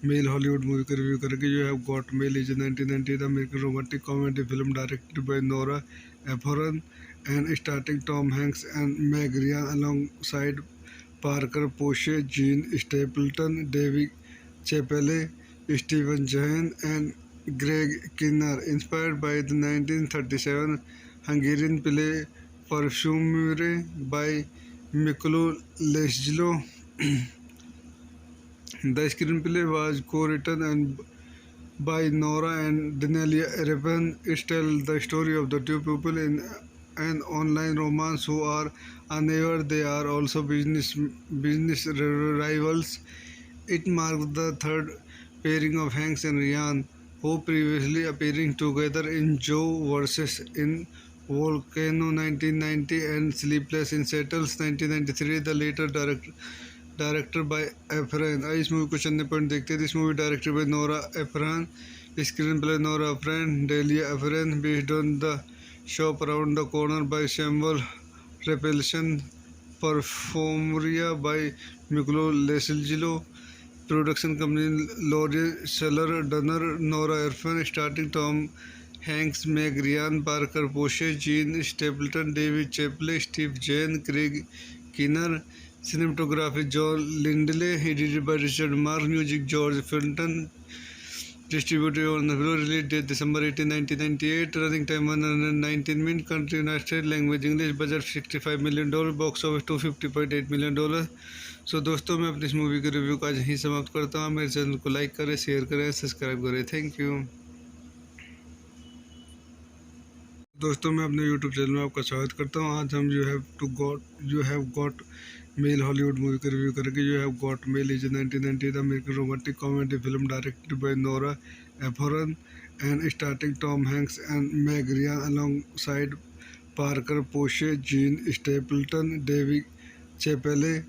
mail Hollywood movie का रिव्यू करेंगे. You have got mail is 1990 American romantic comedy film directed by Nora Ephron and starting Tom Hanks and Meg Ryan alongside Parker Posey, Jean Stapleton, David Chappelle, Steven Zahn and Greg Kinnear. Inspired by the 1937 Hungarian play Perfumery by Miklo Leslo, the screenplay was co-written and by Nora and Danielia Repan. It tells the story of the two people in an online romance who are unaware they are also business rivals. It marks the third pairing of Hanks and Ryan, who previously appearing together in Joe vs. in Volcano 1990 and Sleepless in Seattle 1993. The later director by Ephraim. इस movie को चंद point देखते हैं. This movie directed by Nora Ephron. Screenplay Nora Ephron, Delia Ephron, based on the Shop Around the Corner by Samuel Repulsion. Perfumeria by Miklo Lesilgilo. Production company Laurel Seller Dunner, Nora Ephron, starting Tom Hanks, Meg Ryan, Parker Posey, Gene Stapleton, David Chappelle, Steve Zahn, Craig Kinner. Cinematography John Lindley, edited by Richard Mark, music George Fenton, distributed on the release date December 18, 1998, running time 119 minutes, country United States, language English, budget $65 million, box office $250.8 million. सो दोस्तों मैं अपनी इस movie के review का आज यहीं समाप्त करता हूँ. मेरे चैनल को लाइक करें, शेयर करें, सब्सक्राइब करें. Thank you. दोस्तों मैं अपने यूट्यूब चैनल में आपका स्वागत करता हूँ. आज हम you have got mail Hollywood movie का रिव्यू करेंगे. You have got mail is 1990 American romantic comedy film directed by Nora Ephron and starting Tom Hanks and Meg Ryan alongside Parker Posey, Jean Stapleton, David Chappelle,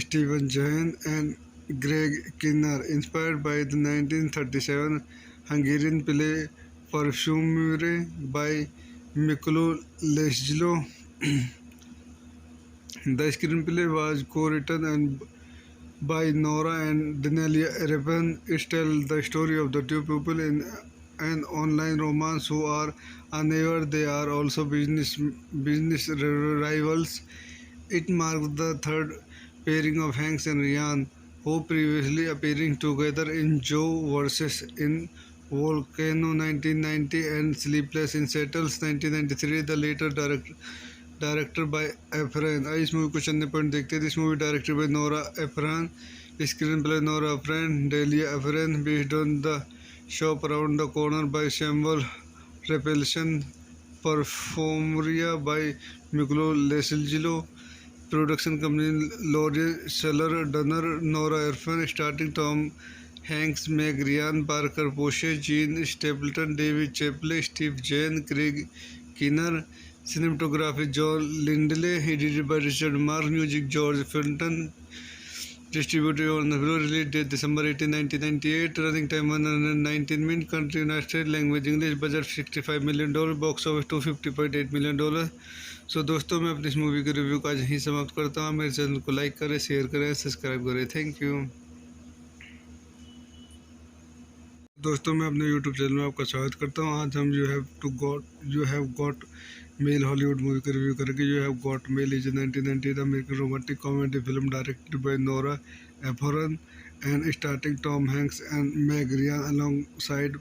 Steven Zahn and Greg Kinnear. Inspired by the 1937 Hungarian play Perfumery by Miklo Lesillo. The screenplay was co-written and by Nora and Denelia Erevan. It tells the story of the two people in an online romance who are unaware they are also business rivals. It marks the third pairing of Hanks and Ryan, who previously appearing together in Joe vs. in Volcano 1990 and Sleepless in Seattle 1993. The later director by Ephraim. इस movie को चंद point देखते हैं. This movie directed by Nora Ephron. Screenplay Nora Ephron, Delia Ephron, based on the Shop Around the Corner by Samuel Raphaelson. Parfumerie by Miklos Laszlo. Production company laurel Shuler Donner, Nora Ephron, starting Tom Hanks, Meg Ryan, Parker Posey, Jean Stapleton, David Chappelle, Steve Zahn, Craig Kinnear. Cinematography John Lindley, edited by Richard Mark, music George Fenton, distributed on the release date December 18, 1998, running time 119 minutes, country United States, language English, budget $65 million, box office $250.8 million. सो दोस्तों मैं अपनी इस movie के review का आज यहीं समाप्त करता हूँ. मेरे चैनल को लाइक करें, शेयर करें, सब्सक्राइब करें. Thank you. दोस्तों मैं अपने यूट्यूब चैनल में आपका स्वागत करता हूँ. आज हम you have got mail Hollywood movie का रिव्यू करेंगे. You have got mail is 1990 American romantic comedy film directed by Nora Ephron and starting Tom Hanks and Meg Ryan alongside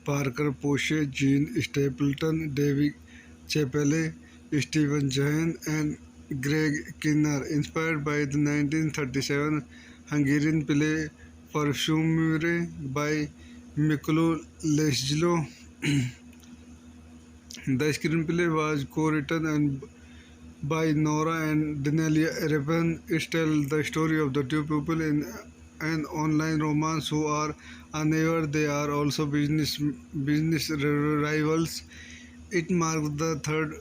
Parker Posey, Jean Stapleton, David Chappelle, Steven Zahn and Greg Kinnear. Inspired by the 1937 Hungarian play Perfumery by Miklo Lesillo. The screenplay was co-written and by Nora and Denelia Erevan. It tells the story of the two people in an online romance who are unaware they are also business rivals. It marks the third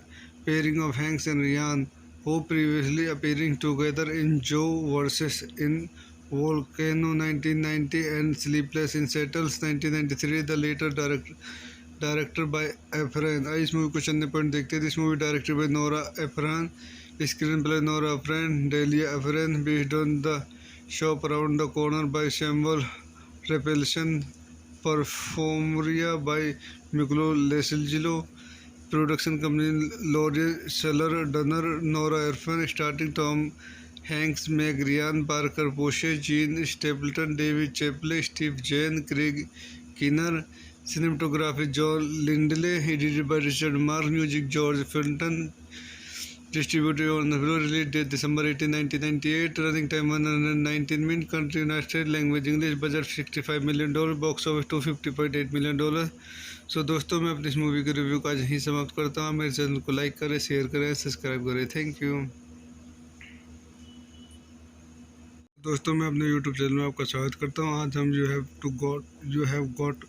pairing of Hanks and Ryan, who previously appearing together in Joe vs. in Volcano 1990 and Sleepless in Seattle 1993. The later director by Ephraim. इस movie को चंद point देखते हैं. This movie directed by Nora Ephron. Screenplay Nora Ephron, Delia Ephron, based on the Shop Around the Corner by Samuel Raphaelson. Parfumerie by Miklos Laszlo. Production company laurel Shuler Donner, Nora Ephron, starting Tom Hanks, Meg Ryan, Parker Posey, Jean Stapleton, David Chappelle, Steve Zahn, Craig Kinnear. Cinematography John Lindley, edited by Richard Mark, music George Fenton, distributed on the release date December 18, 1998, running time 119 minutes, country United States, language English, budget $65 million, box office $250.8 million. सो दोस्तों मैं अपनी इस movie के review का आज यहीं समाप्त करता हूँ. मेरे चैनल को लाइक करें, शेयर करें, सब्सक्राइब करें. Thank you. दोस्तों मैं अपने यूट्यूब चैनल में आपका स्वागत करता हूँ. आज हम you have got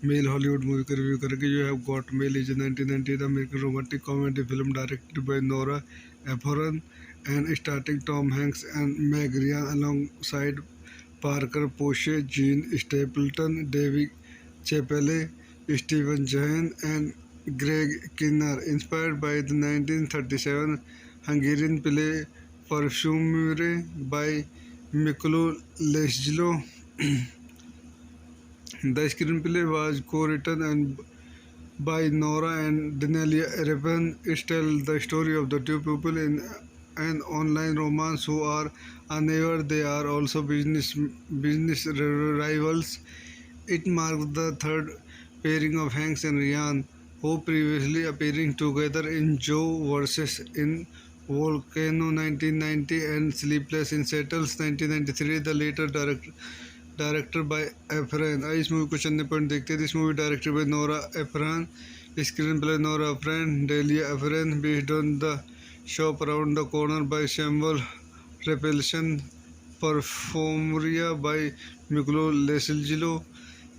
mail Hollywood movie का रिव्यू करेंगे। You have got mail is 1990 American romantic comedy film directed by Nora Ephron and starring Tom Hanks and Meg Ryan alongside Parker Posey, Gene Stapleton, David Chapelle, Steven Yeun, and Greg Kinnear. Inspired by the 1937 Hungarian play Parfumure by Miklo Leslo, the screenplay was co-written and by Nora and Daniela Revan. It tells the story of the two people in an online romance who are unaware they are also business rivals. It marks the third pairing of Hanks and Ryan, who previously appearing together in Joe vs. in Volcano 1990 and Sleepless in Seattle 1993. The later director by Efron. इस movie को चलने point देखते हैं। This movie directed by Nora Ephron, screenplay Nora Ephron, Delia Ephron, based on the Shop Around the Corner by Samuel Raphaelson, Parfumerie by Miklos Laszlo,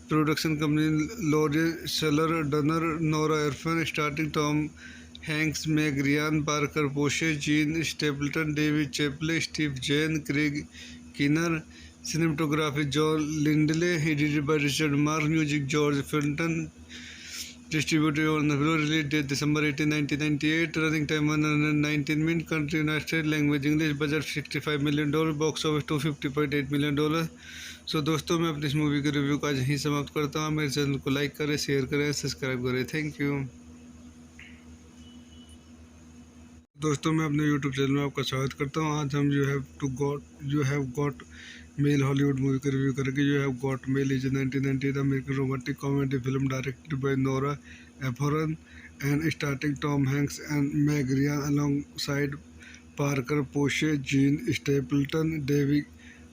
production company Lauren Shuler Donner, Nora Ephron, starting Tom Hanks, Meg Ryan, Parker Posey, Jean Stapleton, David Chappelle, Steve Zahn, Craig Kinnear. Cinematography John Lindley, edited by Richard Mark, music George Fenton, distributed on the release date December 18, 1998, running time 119 minutes, country United States, language English, budget $65 million, box office $250.8 million. सो दोस्तों मैं अपनी इस movie के review का आज यहीं समाप्त करता हूँ। मेरे चैनल को लाइक करें, शेयर करें, सब्सक्राइब करें। थैंक यू दोस्तों, मैं अपने यूट्यूब चैनल में आपका स्वागत करता हूँ। आज हम you have got mail Hollywood movie का रिव्यू करेंगे। You have got mail is 1990 American romantic comedy film directed by Nora Ephron and starring Tom Hanks and Meg Ryan alongside Parker Posey, Gene Stapleton, David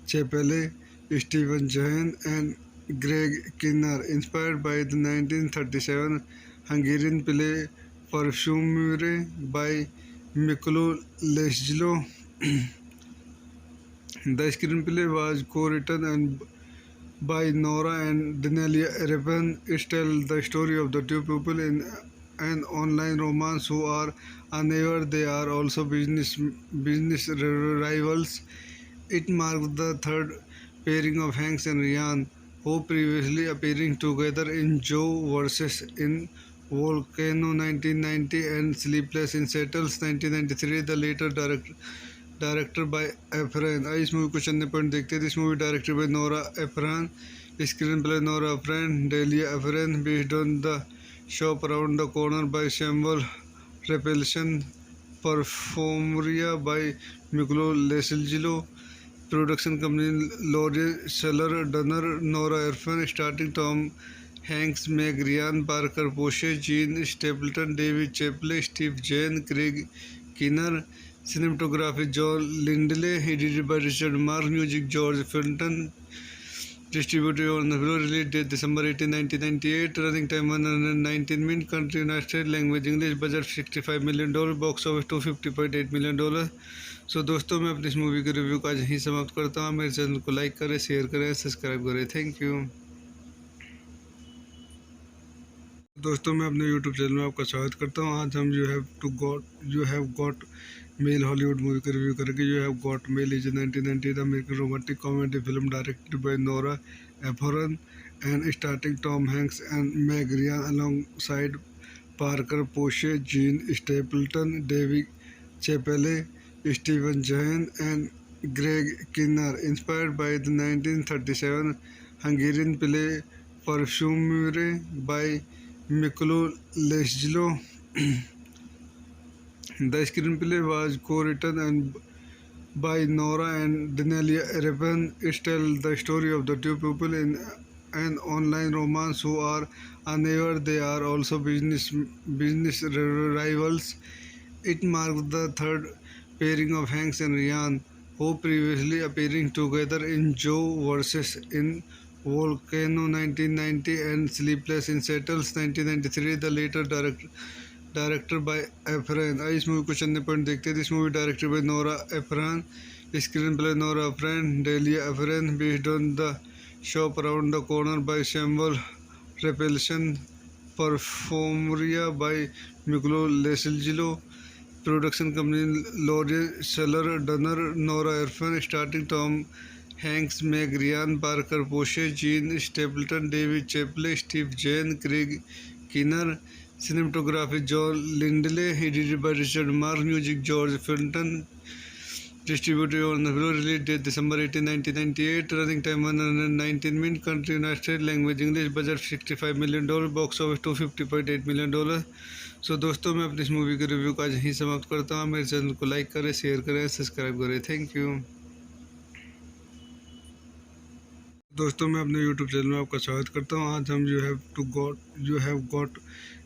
Chapelle, Steven Yeun, and Greg Kinnear. Inspired by the 1937 Hungarian play Parfumure by Miklo Leslo, the screenplay was co-written and by Nora and Daniela Revan. It tells the story of the two people in an online romance who are unaware they are also business rivals. It marks the third pairing of Hanks and Ryan, who previously appearing together in Joe vs. in Volcano 1990 and Sleepless in Seattle 1993. The later director by Efron. इस movie को चलने point देखते हैं। This movie directed by Nora Ephron, screenplay Nora Ephron, Delia Ephron, based on the Shop Around the Corner by Samuel Raphaelson, Parfumerie by Miklos Laszlo, production company Lauren Shuler Donner, Nora Ephron, starting Tom Hanks, Meg Ryan, Parker Posey, Jean Stapleton, David Chappelle, Steve Zahn, Craig Kinnear. Cinematography John Lindley, edited by Richard Mark, music George Fenton, distributed on the release date December 18, 1998, running time 119 minutes, country United States, language English, budget $65 million, box office $250.8 million. सो दोस्तों मैं अपनी इस movie के review का आज यहीं समाप्त करता हूँ। मेरे चैनल को लाइक करें, शेयर करें, सब्सक्राइब करें। थैंक यू दोस्तों, मैं अपने यूट्यूब चैनल में आपका स्वागत करता हूँ। आज हम you have got mail Hollywood movie का रिव्यू करेंगे। You have got mail is 1990 American romantic comedy film directed by Nora Ephron and starring Tom Hanks and Meg Ryan alongside Parker Posey, Gene Stapleton, David Chapelle, Steven Yeun, and Greg Kinnear. Inspired by the 1937 Hungarian play Parfumure by Miklo Leslo, the screenplay was co-written and by Nora and Daniela Revan. It tells the story of the two people in an online romance who are unaware they are also business rivals. It marks the third pairing of Hanks and Ryan, who previously appearing together in Joe vs. in Volcano 1990 and Sleepless in Seattle 1993. The later director by Efron. इस movie को चलने point देखते हैं। This movie directed by Nora Ephron, screenplay Nora Ephron, Delia Ephron, based on the Shop Around the Corner by Samuel Repulsion Perfumeria by Miguel Lesilgilo. Production company Laurel Scheller, Dunner, Nora Ephron, starting Tom Hanks, Meg Ryan, Parker Posey, Gene Stapleton, David Chappelle, Steve Zahn, Craig Kinner. Cinematography John Lindley, edited by Richard Mark. Music George Fenton. Distributed on the release date December 18, 1998. Running time 119 minutes. Country United States. Language English. Budget $65 million. Box office $250.8 million. सो दोस्तों मैं अपनी इस movie के review का आज यहीं समाप्त करता हूँ। मेरे चैनल को लाइक करें, शेयर करें, सब्सक्राइब करें। Thank you. दोस्तों मैं अपने यूट्यूब चैनल में आपका स्वागत करता हूँ। आज हम you have got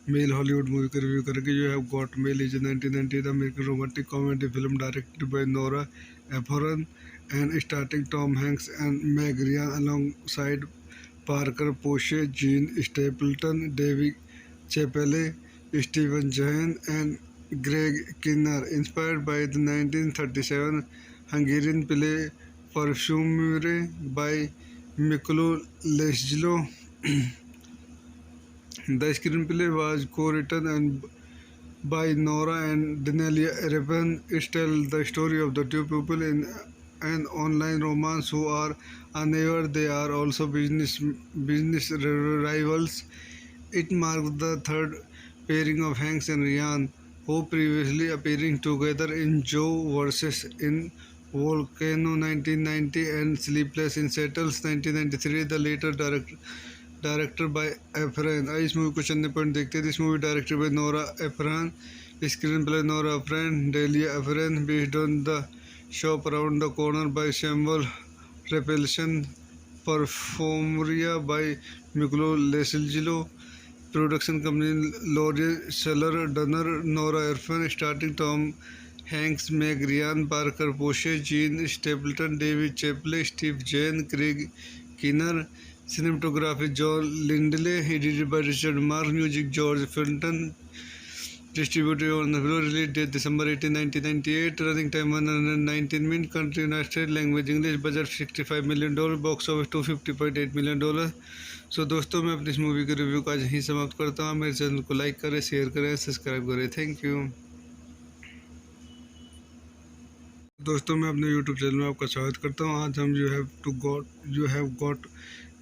mail Hollywood movie का रिव्यू करेंगे। You have got mail is 1998 American romantic comedy film directed by Nora Ephron and starting Tom Hanks and Meg Ryan alongside Parker Posey, Jean Stapleton, David Chappelle, Steven Zahn and Greg Kinnear. Inspired by the 1937 Hungarian play Perfumery by Mikulo Lesgilo, the screenplay was co-written by Nora and Danielia Repan. It tells the story of the two people in an online romance who are unaware they are also business rivals. It marks the third pairing of Hanks and Ryan, who previously appearing together in Joe vs. in Volcano 1990 and Sleepless in Seattle 1993. The later directed by Ephron. इस movie को चंद point देखते हैं। This movie directed by Nora Ephron, screenplay Nora Ephron, Delia Ephron, based on the Shop Around the Corner by Samuel, Raphaelson Parfumerie by Miklos Laszlo. Production company Laurel Scheller, Dunner, Nora Ephron, starting Tom Hanks, Meg Ryan, Parker Posey, Gene Stapleton, David Chappelle, Steve Zahn, Craig Kinner. Cinematography John Lindley, edited by Richard Mark. Music George Fenton. Distributed on the release date December 18, 1998. Running time 119 minutes. Country United States. Language English. Budget $65 million. Box office $250.8 million. सो दोस्तों मैं अपनी इस movie के review का आज यहीं समाप्त करता हूँ। मेरे चैनल को लाइक करें, शेयर करें, सब्सक्राइब करें। Thank you. दोस्तों मैं अपने यूट्यूब चैनल में आपका स्वागत करता हूँ। आज हम you have got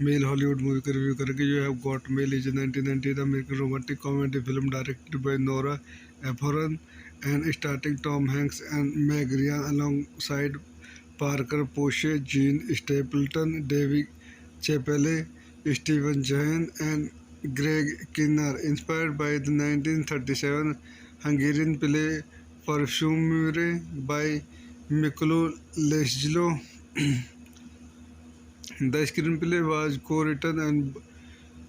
mail Hollywood movie का रिव्यू करेंगे। You have got mail is 1998 American romantic comedy film directed by Nora Ephron and starting Tom Hanks and Meg Ryan alongside Parker Posey, Jean Stapleton, David Chappelle, Steven Zahn and Greg Kinnear. Inspired by the 1937 Hungarian play Perfumery by Mikulo Lesgilo, the screenplay was co-written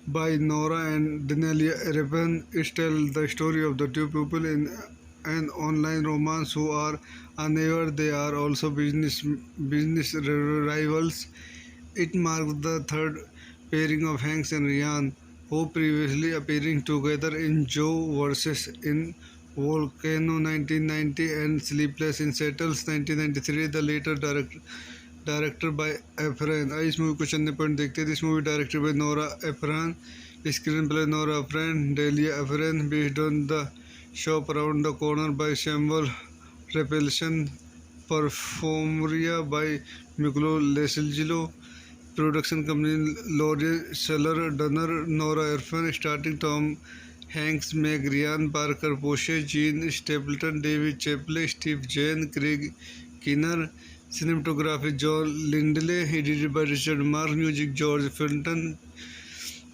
by Nora and Danielia Repan. It tells the story of the two people in an online romance who are unaware they are also business rivals. It marks the third pairing of Hanks and Ryan, who previously appearing together in Joe vs. in Volcano 1990 and Sleepless in Seattle 1993. The later directed by Ephron. इस movie को चंद point देखते हैं। This movie directed by Nora Ephron, screenplay Nora Ephron, Delia Ephron, based on the Shop Around the Corner by Samuel, Raphaelson Parfumerie by Miklos Laszlo. Production company Laurel Scheller, Dunner, Nora Ephron, starting Tom Hanks, Meg Ryan, Parker Posey, Gene Stapleton, David Chappelle, Steve Zahn, Craig Kinnear. Cinematography John Lindley, edited by Richard Mark. Music George Fenton.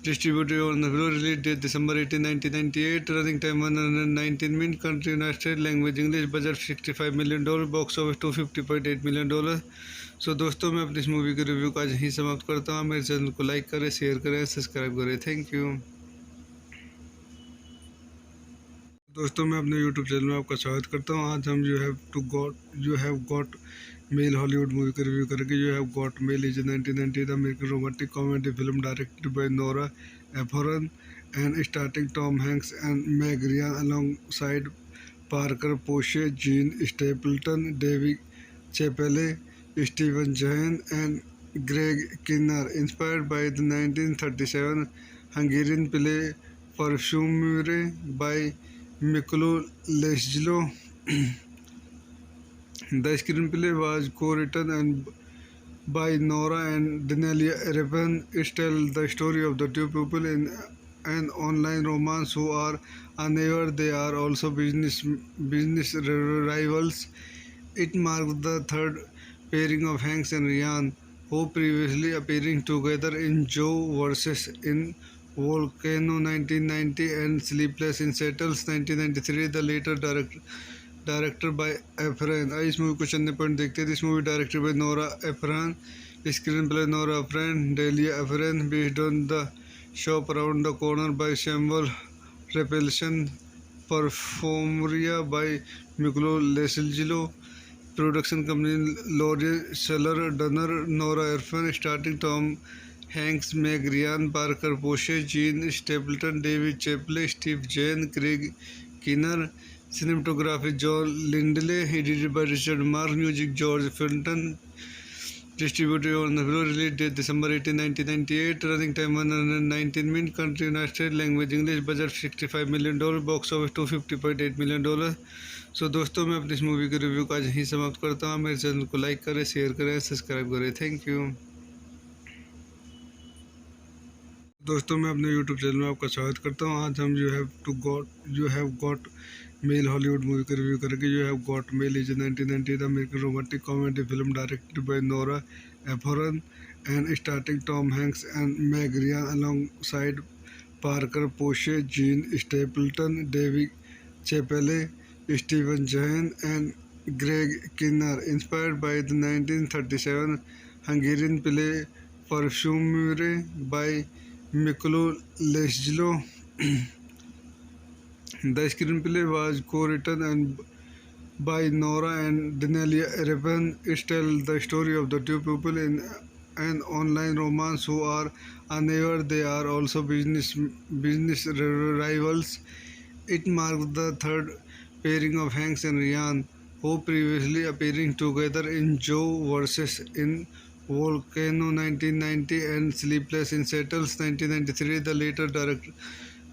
Distributed on the release date December 18, 1998. Running time 119 minutes. Country United States. Language English. Budget $65 million. Box office $250.8 million. सो दोस्तों मैं अपनी इस movie के review का आज यहीं समाप्त करता हूँ। मेरे चैनल को लाइक करें, शेयर करें, सब्सक्राइब करें। Thank you. दोस्तों मैं अपने यूट्यूब चैनल में आपका स्वागत करता हूँ। आज हम you have got mail Hollywood movie का रिव्यू करेंगे। You have got mail is 1998 American romantic comedy film directed by Nora Ephron and starting Tom Hanks and Meg Ryan alongside Parker Posey, Jean Stapleton, David Chappelle, Steven Zahn and Greg Kinnear. Inspired by the 1937 Hungarian play Perfumery by Mikolo Lesglo. The screenplay was co-written and by Nora and Danielia Revan. It tells the story of the two people in an online romance who are unaware they are also business rivals. It marks the third pairing of Hanks and Ryan, who previously appearing together in Joe vs. in Volcano 1990 and Sleepless in Seattle 1993. The later director by Efron. इस movie को चंद point देखते हैं. This movie directed by Nora Ephron. Screenplay Nora Ephron, Delia Ephron. Based on the Shop Around the Corner by Samuel Raphaelson. Parfumerie by Miklos Laszlo. Production company Lawrence Shuler Donner. Nora Ephron starting Tom Hanks, Meg Ryan, Parker Posey, Jean Stapleton, David Chappelle, Steve Zahn, Craig Kinnear. Cinematography John Lindley, edited by Richard Mark. Music George Fenton. Distributed on the release date December 18, 1998. Running time 119 minutes. Country United States. Language English. Budget $65 million. Box office $250.8 million. So दोस्तों मैं अपनी इस movie के review का आज यहीं समाप्त करता हूँ. मेरे चैनल को लाइक करें, शेयर करें, सब्सक्राइब करें. थैंक यू दोस्तों. मैं अपने यूट्यूब चैनल में आपका स्वागत करता हूँ. आज हम you have got mail Hollywood movie का रिव्यू करेंगे. You have got mail is 1998 American romantic comedy film directed by Nora Ephron and starting Tom Hanks and Meg Ryan alongside Parker Posey, Jean Stapleton, David Chappelle, Steven Zahn and Greg Kinnear. Inspired by the 1937 Hungarian play Perfumery by Mikolo Lesglo. The screenplay was co-written and by Nora and Danielia Revan. It tells the story of the two people in an online romance who are unaware they are also business rivals. It marks the third pairing of Hanks and Ryan, who previously appearing together in Joe vs. in Volcano 1990 and Sleepless in Seattle 1993. The later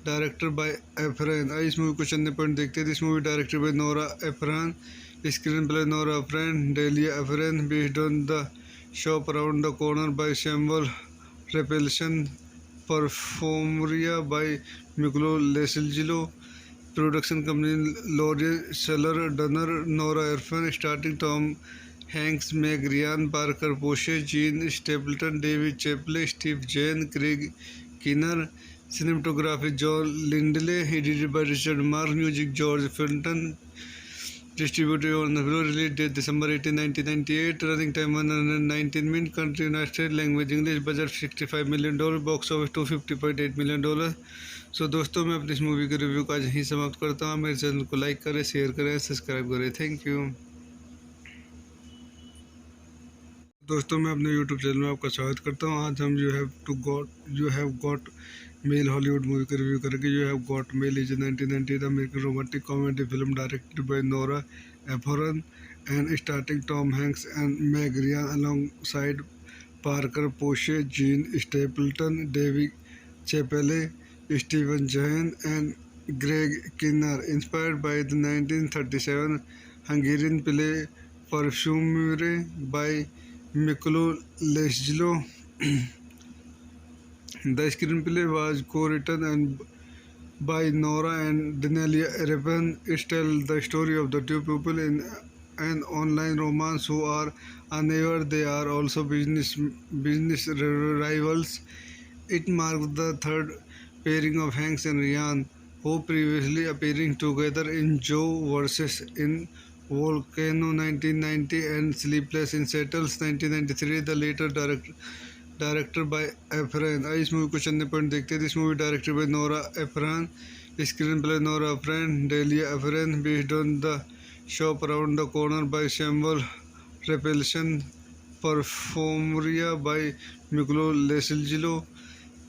director by Ephron. इस movie को चंद point देखते हैं. This movie directed by Nora Ephron. Screenplay Nora Ephron, Delia Ephron. Based on the Shop Around the Corner by Samuel Raphaelson. Parfumerie by Miklos Laszlo. Production company Lawrence Shuler Donner. Nora Ephron starting Tom Hanks, Meg Ryan, Parker Posey, Jean Stapleton, David Chappelle, Steve Zahn, Craig Kinnear. Cinematography John Lindley, edited by Richard Mark. Music George Fenton. Distributed on the release date December 18, 1998. Running time 119 minutes. Country United States. Language English. Budget $65 million. Box office $250.8 million. So दोस्तों मैं अपनी इस movie के review का आज यहीं समाप्त करता हूँ. मेरे चैनल को लाइक करें, शेयर करें, सब्सक्राइब करें. थैंक यू दोस्तों. मैं अपने यूट्यूब चैनल में आपका स्वागत करता हूँ. आज हम you have got mail Hollywood movie का रिव्यू करेंगे. You have got mail is 1998 American romantic comedy film directed by Nora Ephron and starting Tom Hanks and Meg Ryan alongside Parker Posey, Jean Stapleton, David Chappelle, Steven Zahn and Greg Kinnear. Inspired by the 1937 Hungarian play Perfumery by Mikolo Lesglo. The screenplay was co-written and by Nora and Danielia Revan. It tells the story of the two people in an online romance who are unaware they are also business rivals. It marks the third pairing of Hanks and Ryan, who previously appearing together in Joe vs. in Volcano 1990 and Sleepless in Seattle 1993. The later director by Ephron. इस movie को चंद point देखते हैं. This movie directed by Nora Ephron. Screenplay Nora Ephron, Delia Ephron. Based on the Shop Around the Corner by Samuel Raphaelson. Parfumerie by Miklos Laszlo.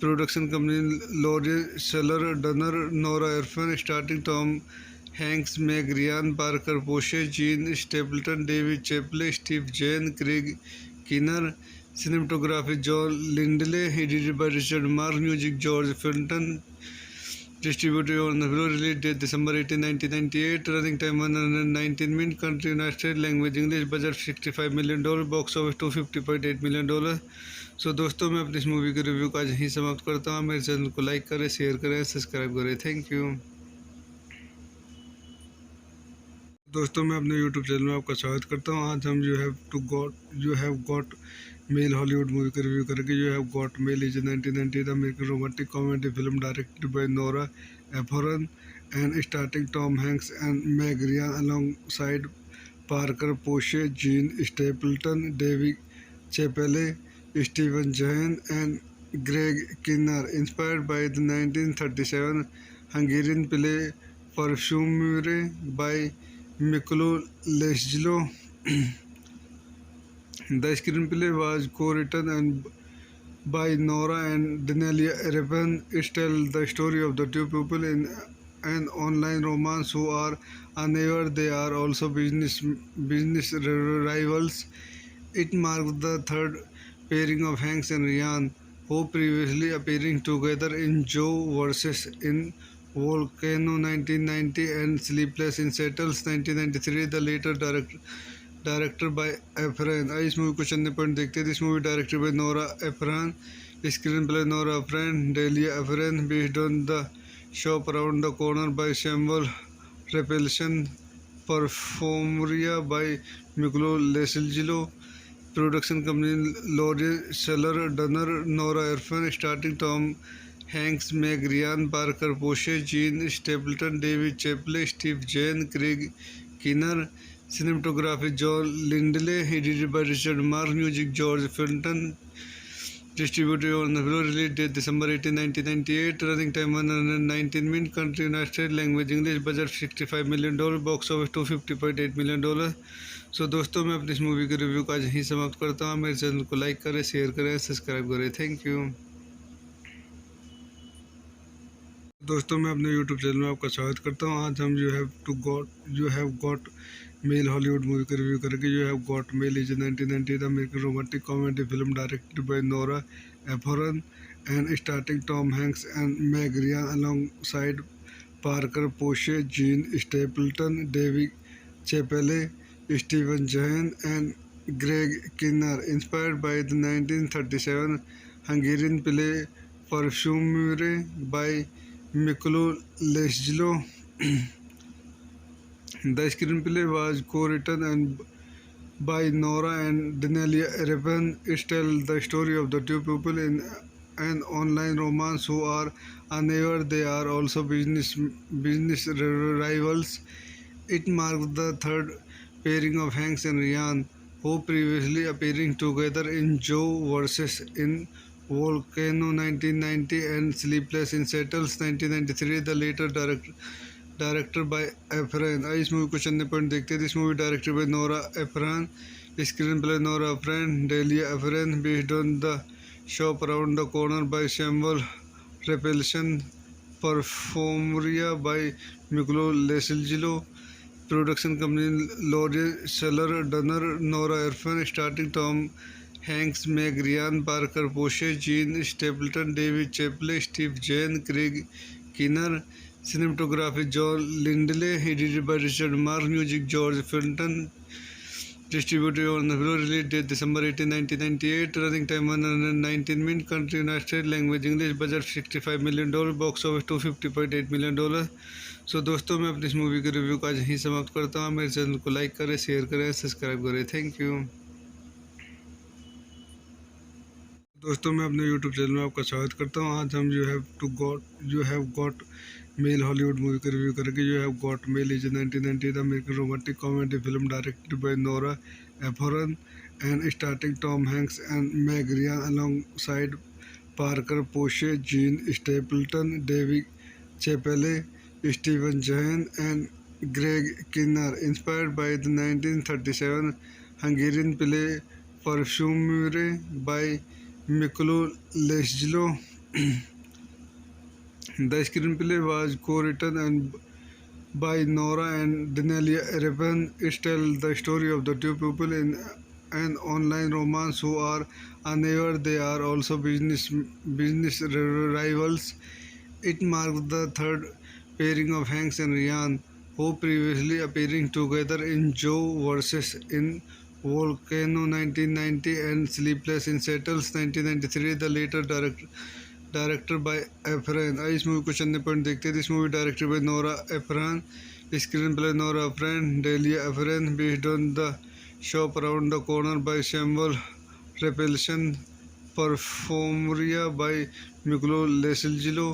Production company Lawrence Shuler Donner. Nora Ephron starting Tom Hanks, Meg Ryan, Parker Posey, Jean Stapleton, David Chappelle, Steve Zahn, Craig Kinnear. cinematography John Lindley, edited by Richard Mark, music George Fenton, distributed on the release date December 18, 1998, running time 119 minutes, country United States, language English, budget $65 million, box office $250.8 million। सो दोस्तों मैं अपनी इस movie के review का आज यहीं समाप्त करता हूँ। मेरे चैनल को लाइक करें, शेयर करें, सब्सक्राइब करें। Thank you. दोस्तों मैं अपने यूट्यूब चैनल में आपका स्वागत करता हूँ। आज हम you have got mail Hollywood movie का रिव्यू करेंगे। You have got mail is 1990 American romantic comedy film directed by Nora Ephron and starting Tom Hanks and Meg Ryan alongside Parker Posey, Jean Stapleton, David Chappelle, Steven Zahen and Greg Kinnear, inspired by the 1937 Hungarian play Parfumure by Miklo Lesglo. The screenplay was co-written and by Nora and Danielia Revan. It tells the story of the two people in an online romance who are unaware they are also business rivals. It marks the third pairing of Hanks and Ryan, who previously appearing together in Joe vs. in Volcano 1990 and Sleepless in Seattle 1993, the later directed by Efron। इस movie को चंद point देखते हैं। This movie directed by Nora Ephron, screenplay Nora Ephron, Delia Ephron, based on the Shop Around the Corner by Samuel Raphaelson, Parfumerie by Miklos Laszlo, production company Lawrence Shuler Donner, Nora Ephron, starting Tom Hanks, Meg Ryan, Parker Posey, Jean Stapleton, David Chappelle, Steve Zahn, Craig Kinnear, cinematography John Lindley, edited by Richard Mark, music George Fenton, distributed on the release date December 18, 1998, running time 119 minutes, country United States, language English, budget $65 million, box office $250.8 million। सो दोस्तों मैं अपनी इस movie के review का आज यहीं समाप्त करता हूँ। मेरे चैनल को लाइक करें, शेयर करें, सब्सक्राइब करें। Thank you. दोस्तों मैं अपने यूट्यूब चैनल में आपका स्वागत करता हूँ। आज हम you have got mail Hollywood movie का रिव्यू करेंगे। You have got mail is 1990 American romantic comedy film directed by Nora Ephron and starting Tom Hanks and Meg Ryan alongside Parker Posey, Jean Stapleton, David Chappelle, Steven Zahen and Greg Kinnear, inspired by the 1937 Hungarian play Parfumure by Miklo Lesglo. The screenplay was co-written and by Nora and Danielia Revan. It tells the story of the two people in an online romance who are unaware they are also business rivals. It marks the third pairing of Hanks and Ryan, who previously appearing together in Joe vs. in Volcano 1990 and Sleepless in Seattle 1993, the later directed by Efron। इस movie को चंद point देखते हैं। This movie directed by Nora Ephron, screenplay Nora Ephron, Delia Ephron, based on the Shop Around the Corner by Samuel Raphaelson, Parfumerie by Miklos Laszlo, production company Lawrence Shuler Donner, Nora Ephron, starting Tom Hanks, Meg Ryan, Parker Posey, Jean Stapleton, David Chappelle, Steve Zahn, Craig Kinnear, cinematography John Lindley, edited by Richard Mark, music George Fenton, distributed on the release date December 18, 1998, running time 119 minutes, country United States, language English, budget $65 million, box office $250.8 million। सो दोस्तों मैं अपनी इस movie के review का आज यहीं समाप्त करता हूँ। मेरे चैनल को लाइक करें, शेयर करें, सब्सक्राइब करें। Thank you. दोस्तों मैं अपने यूट्यूब चैनल में आपका स्वागत करता हूँ। आज हम you have got mail Hollywood movie का रिव्यू करेंगे। You have got mail is 1990 American romantic comedy film directed by Nora Ephron and starting Tom Hanks and Meg Ryan alongside Parker Posey, Jean Stapleton, David Chappelle, Steven Zahen and Greg Kinnear, inspired by the 1937 Hungarian play Parfumure by Miklo Lesglo. The screenplay was co-written and by Nora and Danielia Revan. It tells the story of the two people in an online romance who are unaware they are also business rivals. It marks the third pairing of Hanks and Ryan, who previously appearing together in Joe vs. in Volcano 1990 and Sleepless in Seattle 1993. The later director by Efron. इस movie को चलने point देखते हैं. This movie directed by Nora Ephron. Screenplay Nora Ephron, Delia Ephron, based on the Shop Around the Corner by Samuel Raphaelson, Parfumerie by Miklos Laszlo,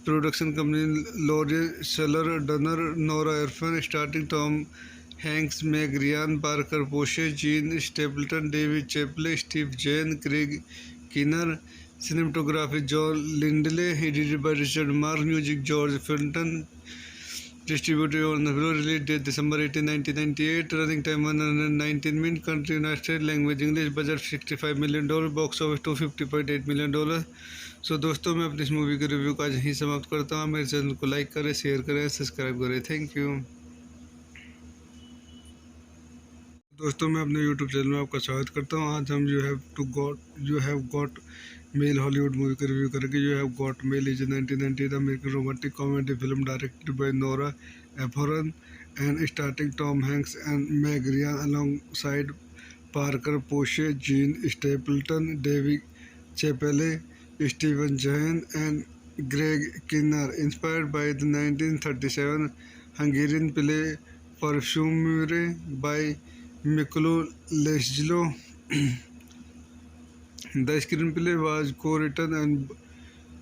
production company Lawrence Shuler Donner, Nora Ephron, starting Tom Hanks, Meg Ryan, Parker Posey, Jean Stapleton, David Chappelle, Steve Zahn, Craig Kinnear. Cinematography John Lindley, edited by Richard Mark, music George Fenton, distributed on the release date December 18, 1998, running time 119 minutes, country United States, language English, budget $65 million, box office $250.8 million. सो दोस्तों मैं अपनी इस movie के review का आज यहीं समाप्त करता हूँ. मेरे चैनल को लाइक करें, शेयर करें, सब्सक्राइब करें. थैंक यू दोस्तों. मैं अपने यूट्यूब चैनल में आपका स्वागत करता हूँ. आज हम you have got mail Hollywood movie का रिव्यू करेंगे. You have got mail is 1998 American romantic comedy film directed by Nora Ephron and starting Tom Hanks and Meg Ryan alongside Parker Posey, Jean Stapleton, David Chappelle, Steven Zahn and Greg Kinnear. Inspired by the 1937 Hungarian play Parfumerie by Miklos Laszlo. The screenplay was co-written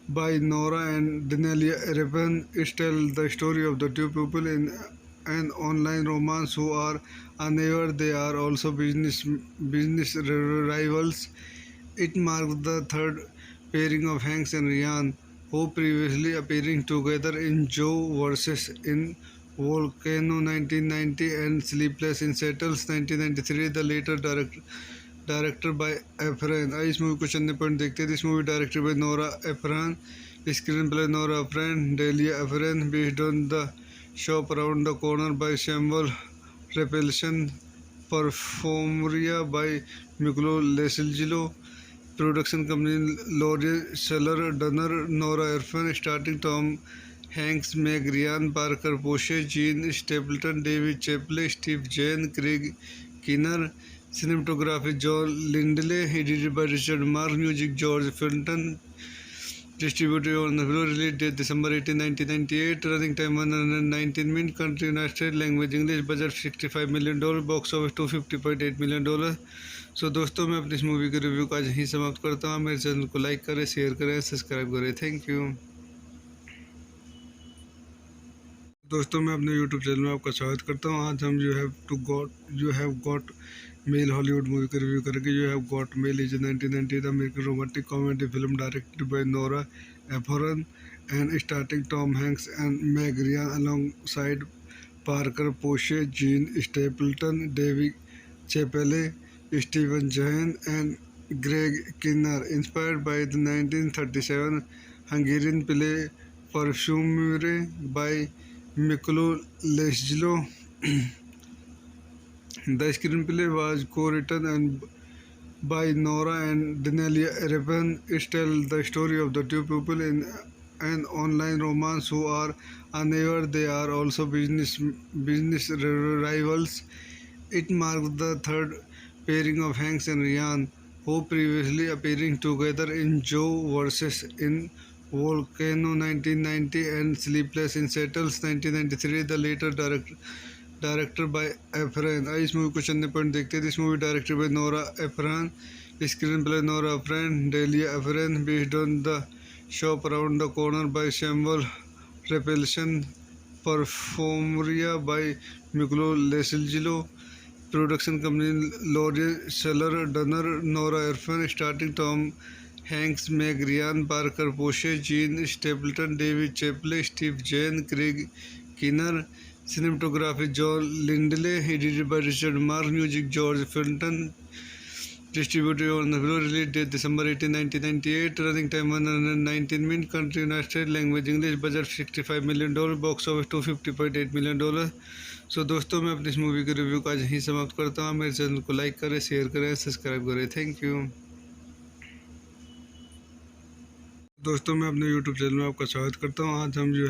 by Nora and Denelia Revan. It tells the story of the two people in an online romance who are unaware they are also business rivals. It marks the third pairing of Hanks and Ryan, who previously appearing together in Joe vs. in Volcano 1990 and Sleepless in Seattle 1993. The later director by Ephron. इस movie को चलने point देखते हैं. This movie directed by Nora Ephron. Screenplay Nora Ephron, Delia Ephron, based on the Shop Around the Corner by Samuel Raphaelson, Parfumerie by Miklos Laszlo, production company Lawrence Shuler Donner, Nora Ephron, starting Tom Hanks, Meg Ryan, Parker Posey, Jean Stapleton, David Chappelle, Steve Zahn, Craig Kinnear. Cinematography John Lindley, edited by Richard Mark, music George Fenton, distributed on the release date December 18, 1998, running time 119 minutes, country United States, language English, budget $65 million, box office $250.8 million. सो दोस्तों मैं अपनी इस movie के review का आज यहीं समाप्त करता हूँ. मेरे चैनल को लाइक करें, शेयर करें, सब्सक्राइब करें. थैंक यू दोस्तों. मैं अपने यूट्यूब चैनल में आपका स्वागत करता हूँ. आज हम you have got mail Hollywood movie का रिव्यू करेंगे. You have got mail is 1998 American romantic comedy film directed by Nora Ephron and starting Tom Hanks and Meg Ryan alongside Parker Posey, Jean Stapleton, David Chappelle, Steven Zahn and Greg Kinnear. Inspired by the 1937 Hungarian play Parfumerie by Miklos Laszlo. The screenplay was co-written by Nora and Denelia Revan. It tells the story of the two people in an online romance who are unaware they are also business rivals. It marks the third pairing of Hanks and Ryan, who previously appearing together in Joe vs. in Volcano 1990 and Sleepless in Seattle 1993. The later director by Ephron. इस movie को चलने point देखते हैं. This movie directed by Nora Ephron. Screenplay Nora Ephron, Delia Ephron, based on the Shop Around the Corner by Samuel Raphaelson, Parfumerie by Miklos Laszlo, production company Lawrence Shuler Donner, Nora Ephron, starting Tom Hanks, Meg Ryan, Parker Posey, Jean Stapleton, David Chappelle, Steve Zahn, Craig Kinnear. Cinematography John Lindley, edited by Richard Mark, music George Fenton, Distributed on the release date December 18, 1998. Running time 119 minutes. Country United States. Language English. Budget $65 million. Box office $250.8 million. सो दोस्तों मैं अपनी इस movie के review का आज यहीं समाप्त करता हूँ। मेरे चैनल को लाइक करें, शेयर करें, सब्सक्राइब करें। Thank you. दोस्तों मैं अपने यूट्यूब चैनल में आपका स्वागत करता हूँ। आज हम you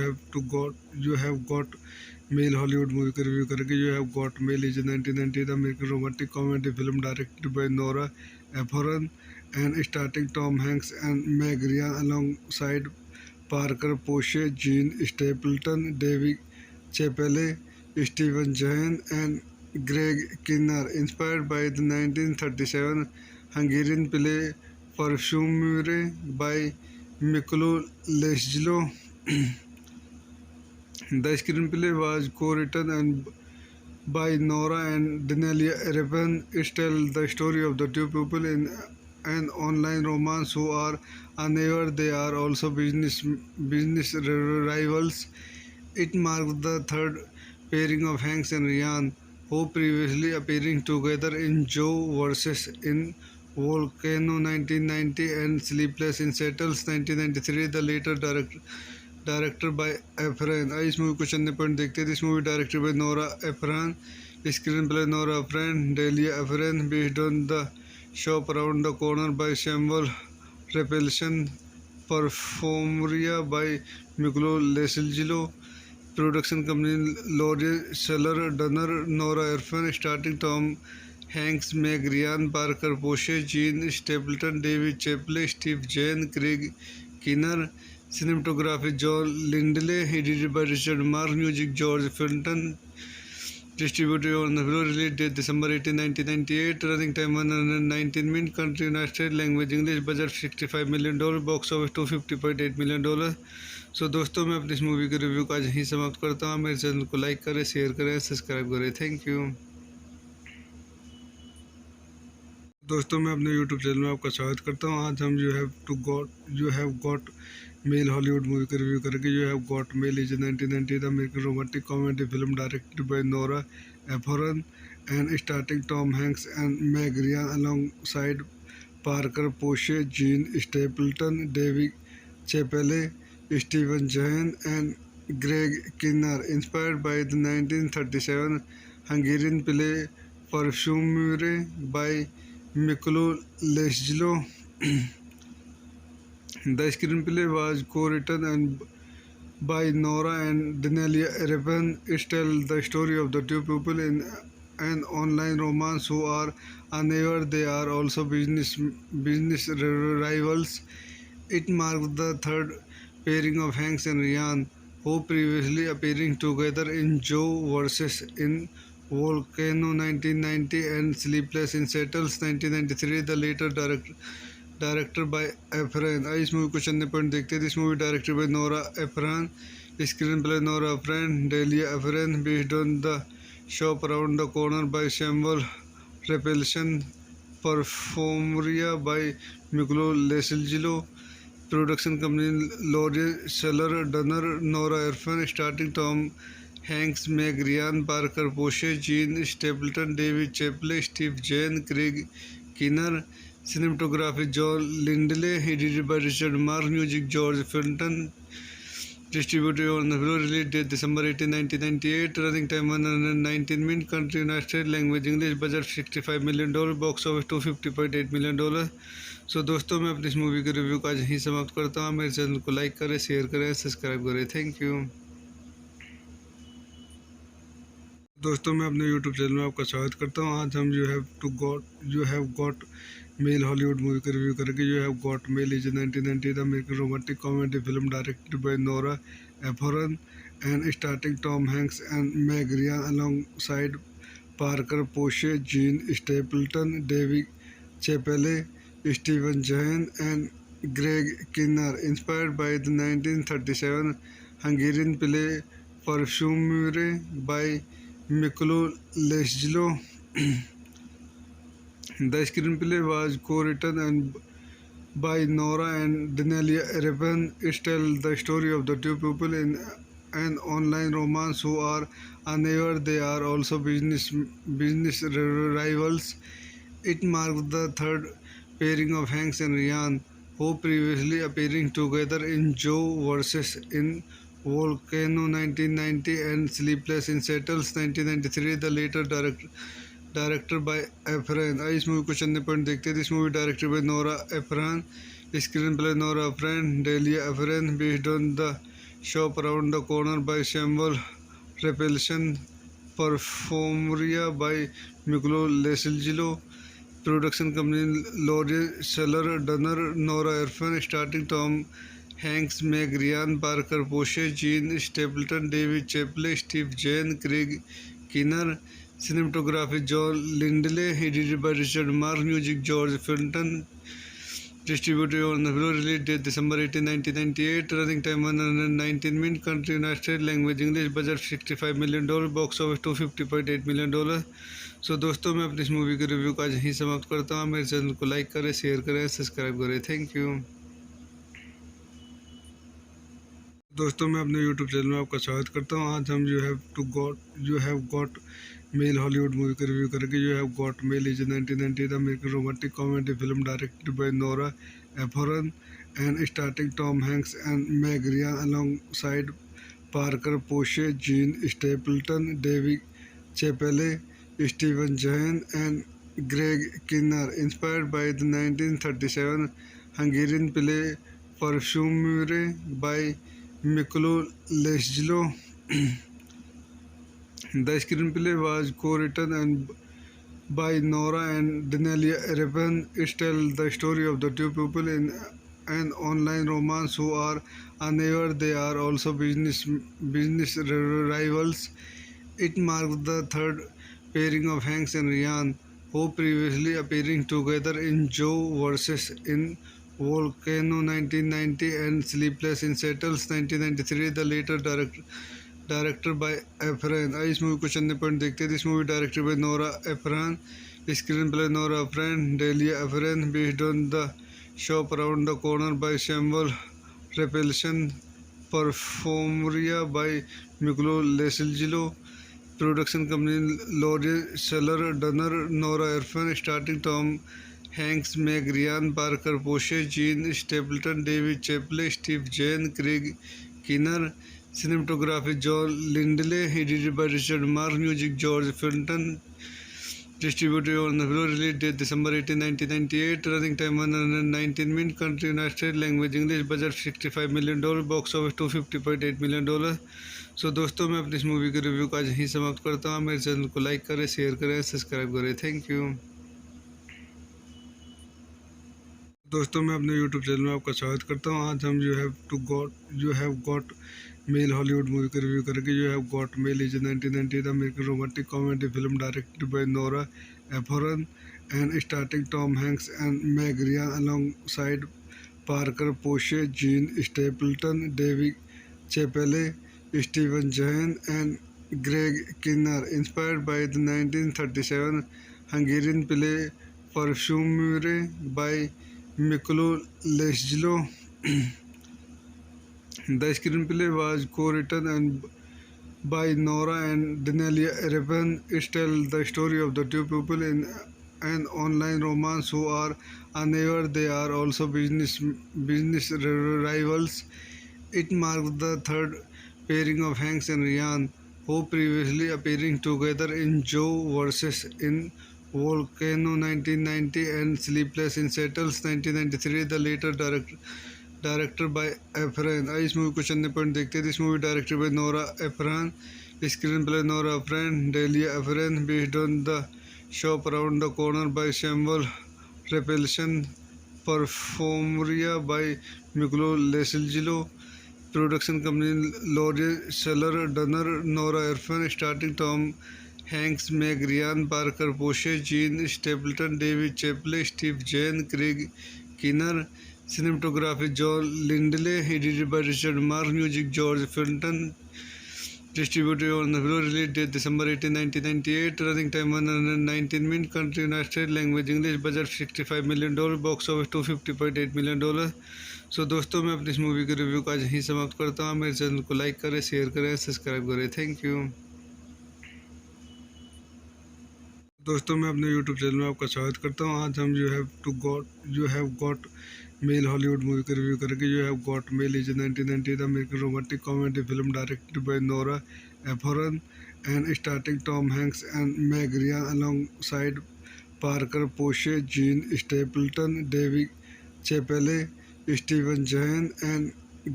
have got mail Hollywood movie का रिव्यू करेंगे। You have got mail is 1998 American romantic comedy film directed by Nora Ephron and starting Tom Hanks and Meg Ryan alongside Parker Posey, Jean Stapleton, David Chappelle, Steven Zahn and Greg Kinnear. Inspired by the 1937 Hungarian play Parfumure by Miklo Lesglo, the screenplay was co-written and by Nora and Danielia Repan. It tells the story of the two people in an online romance who are unaware they are also business rivals. It marks the third pairing of Hanks and Ryan, who previously appearing together in Joe vs. in Volcano 1990 and Sleepless in Seattle 1993. The later directed by Efron. इस movie को चंद point देखते हैं। This movie directed by Nora Ephron, screenplay Nora Ephron, Delia Ephron, based on the Shop Around the Corner by Samuel Raphaelson, Parfumerie by Miklos Laszlo, production company Lawrence Shuler Donner, Nora Ephron, starting Tom Hanks, Meg Ryan, Parker Posey, Jean Stapleton, David Chappelle, Steve Zahn, Craig Kinnear, cinematography John Lindley, edited by Richard Mark, music George Fenton, distributed on the release date December 18, 1998. Running time 119 minutes. Country United States. Language English. Budget $65 million. Box office $250.8 million. सो दोस्तों मैं अपनी इस movie के review का आज यहीं समाप्त करता हूँ। मेरे चैनल को लाइक करें, शेयर करें, सब्सक्राइब करें। Thank you. दोस्तों मैं अपने यूट्यूब चैनल में आपका स्वागत करता हूँ। आज हम you have got mail Hollywood movie का रिव्यू करेंगे। You have got mail is 1998 American romantic comedy film directed by Nora Ephron and starting Tom Hanks and Meg Ryan alongside Parker Posey, Jean Stapleton, David Chappelle, Steven Zahn and Greg Kinnear. Inspired by the 1937 Hungarian play Parfumure by Miklo Lesglo, the screenplay was co-written and by Nora and Danielia Repan. It tells the story of the two people in an online romance who are unaware they are also business rivals. It marks the third pairing of Hanks and Ryan, who previously appearing together in Joe vs. in Volcano 1990 and Sleepless in Seattle 1993. The later directed by Efron. इस movie को चंद point देखते हैं। This movie directed by Nora Ephron, screenplay Nora Ephron, Delia Ephron, based on the Shop Around the Corner by Samuel Raphaelson, Parfumerie by Miklos Laszlo, production company Lawrence Shuler Donner, Nora Ephron, starting Tom Hanks, Meg Ryan, Parker Posey, Jean Stapleton, David Chappelle, Steve Zahn, Craig Kinnear, cinematography John Lindley, edited by Richard Mark, music George Fenton, distributed on the release date December 18, 1998. Running time 119 minutes. Country United States. Language English. Budget $65 million. Box office $250.8 million. सो दोस्तों मैं अपनी इस movie के review का आज यहीं समाप्त करता हूँ। मेरे चैनल को लाइक करें, शेयर करें, सब्सक्राइब करें। Thank you. दोस्तों मैं अपने यूट्यूब चैनल में आपका स्वागत करता हूँ। आज हम you have got mail Hollywood movie का रिव्यू करेंगे। You have got mail is 1998 American romantic comedy film directed by Nora Ephron and starting Tom Hanks and Meg Ryan alongside Parker Posey, Jean Stapleton, David Chappelle, Steven Zahn and Greg Kinnear. Inspired by the 1937 Hungarian play Parfumure by Miklo Lesglo, the screenplay was co-written and by Nora and Danielia Repan. It tells the story of the two people in an online romance who are unaware they are also business rivals. It marked the third pairing of Hanks and Ryan, who previously appearing together in Joe vs. in Volcano 1990 and Sleepless in Seattle 1993. The later director by Ephraim. इस movie को चंद point देखते हैं. This movie directed by Nora Ephron. Screenplay Nora Ephron, Delia Ephron, based on the Shop Around the Corner by Samuel Repelson. Performeria by Miklo Lesilgilo. Production company Laurel Seller Dunner, Nora Ephron, starting Tom Hanks, Meg Ryan, Parker Posey, Gene Stapleton, David Chappelle, Steve Zahn, Craig Kinner. Cinematography John Lindley, edited by Richard Mark, music George Fenton, distributed on the release date December 18, 1998, running time 119 minutes, country United States, language English, budget $65 million, box office $250.8 million. सो दोस्तों मैं अपनी इस movie के review का आज यहीं समाप्त करता हूँ. मेरे चैनल को लाइक करें, शेयर करें, सब्सक्राइब करें. Thank you. दोस्तों मैं अपने यूट्यूब चैनल में आपका स्वागत करता हूँ. आज हम you have got mail Hollywood movie का रिव्यू करेंगे. You have got mail is 1990 American romantic comedy film directed by Nora Ephron and starting Tom Hanks and Meg Ryan alongside Parker Posey, Jean Stapleton, David Chappelle, Steven Zahn, and Greg Kinnear. Inspired by the 1937 Hungarian play Perfumery by Miklo Lesillo. The screenplay was co-written by Nora and Delia Ephron. It tells the story of the two people in an online romance who are unaware they are also business rivals. It marks the third pairing of Hanks and Ryan, who previously appearing together in Joe vs. in Volcano 1990 and Sleepless in Seattle 1993. The later director by Ephraim. इस movie को चंद point देखते हैं. This movie directed by Nora Ephron. Screenplay Nora Ephron, Delia Ephron, based on the Shop Around the Corner by Samuel Repelson. Performeria by Miklo Lesilgilo. Production company Laurel Seller Dunner, Nora Ephron, starting Tom Hanks, Meg Ryan, Parker Posey, Gene Stapleton, David Chappelle, Steve Zahn, Craig Kinnear. Cinematography John Lindley, edited by Richard Mark, music George Fenton, distributed on the release date December 18, 1998, running time 119 minutes, country United States, language English, budget $65 million, box office $250.8 million. सो दोस्तों मैं अपनी इस movie के review का आज यहीं समाप्त करता हूँ. मेरे चैनल को लाइक करें, शेयर करें, सब्सक्राइब करें. Thank you. दोस्तों मैं अपने यूट्यूब चैनल में आपका स्वागत करता हूँ. आज हम you have got mail Hollywood movie का रिव्यू करेंगे. You have got mail is 1990 American romantic comedy film directed by Nora Ephron and starting Tom Hanks and Meg Ryan alongside Parker Posey, Jean Stapleton, David Chappelle, Steven Zahn, and Greg Kinnear. Inspired by the 1937 Hungarian play Perfumery by Miklo Lesillo. The screenplay was co-written by Nora and Delia Ephron. It tells the story of the two people in an online romance who are unaware they are also business rivals. It marks the third pairing of Hanks and Ryan, who previously appearing together in Joe vs. in Volcano 1990 and Sleepless in Seattle 1993. The later director by Ephraim. इस movie को चंद point देखते हैं. This movie directed by Nora Ephron. Screenplay Nora Ephron, Delia Ephron, based on the Shop Around the Corner by Samuel Repelson. Performeria by Miklo Lesilgilo. Production company Laurel Seller Dunner, Nora Ephron, starting Tom Hanks, Meg Ryan, Parker Posey, Gene Stapleton, David Chappelle, Steve Zahn, Craig Kinnear. Cinematography John Lindley, edited by Richard Mark, music George Fenton, distributed on the release date December 18, 1998, running time 119 minutes, country United States, language English, budget $65 million, box office $250.8 million. सो दोस्तों मैं अपनी इस movie के review का आज यहीं समाप्त करता हूँ. मेरे चैनल को लाइक करें, शेयर करें, सब्सक्राइब करें. Thank you. दोस्तों मैं अपने यूट्यूब चैनल में आपका स्वागत करता हूँ। आज हम you have got mail Hollywood movie का रिव्यू करेंगे। You have got mail is 1998 American romantic comedy film directed by Nora Ephron and starting Tom Hanks and Meg Ryan alongside Parker Posey, Jean Stapleton, David Chappelle, Steven Zahn and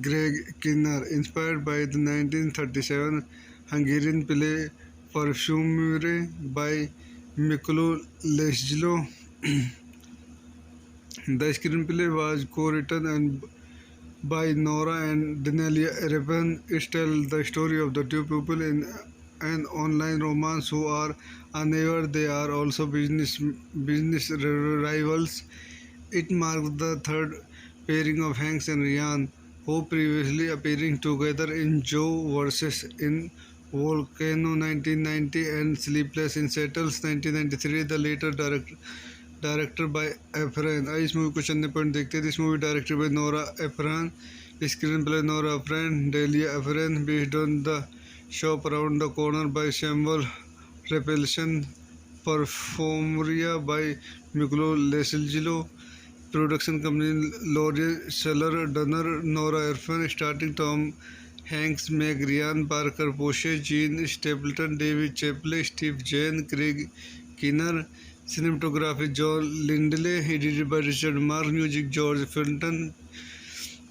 Greg Kinnear. Inspired by the 1937 Hungarian play Parfumure by Miklo Lesjlo, the screenplay was co-written and by Nora and Danielia Revan. It tells the story of the two people in an online romance who are unaware they are also business rivals. It marks the third pairing of Hanks and Ryan, who previously appearing together in Joe vs. in Volcano 1990 and Sleepless in Seattle 1993. The later directed by Efron. इस movie को चंद point देखते हैं। This movie directed by Nora Ephron, screenplay Nora Ephron, Delia Ephron, based on the Shop Around the Corner by Samuel Raphaelson, Parfumerie by Miklos Laszlo, production company L'Oréal Shuler Donner, Nora Ephron, starting Tom Hanks, Meg Ryan, Parker Posey, Jean Stapleton, David Chappelle, Steve Zahn, Craig Kinnear. Cinematography John Lindley, edited by Richard Mark, music George Fenton,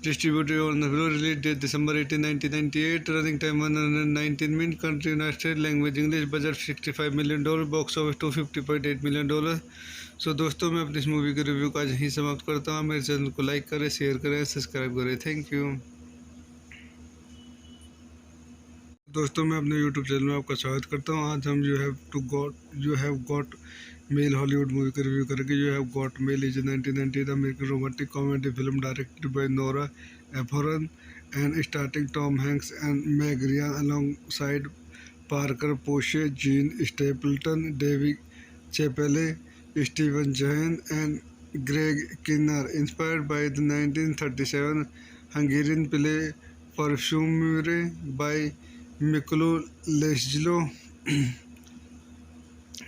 distributed on the film, release date December 18, 1998, running time 119 minutes, country United States, language English, budget $65 million, box office $250.8 million. सो दोस्तों मैं अपनी इस movie के review का आज यहीं समाप्त करता हूँ। मेरे चैनल को लाइक करें, शेयर करें, सब्सक्राइब करें। Thank you. दोस्तों मैं अपने यूट्यूब चैनल में आपका स्वागत करता हूँ। आज हम you have got mail Hollywood movie का रिव्यू करेंगे। You have got mail is 1998 American romantic comedy film directed by Nora Ephron and starting Tom Hanks and Meg Ryan alongside Parker Posey, Jean Stapleton, David Chappelle, Steven Zahn and Greg Kinnear. Inspired by the 1937 Hungarian play Parfumure by Miklo Lesjlo,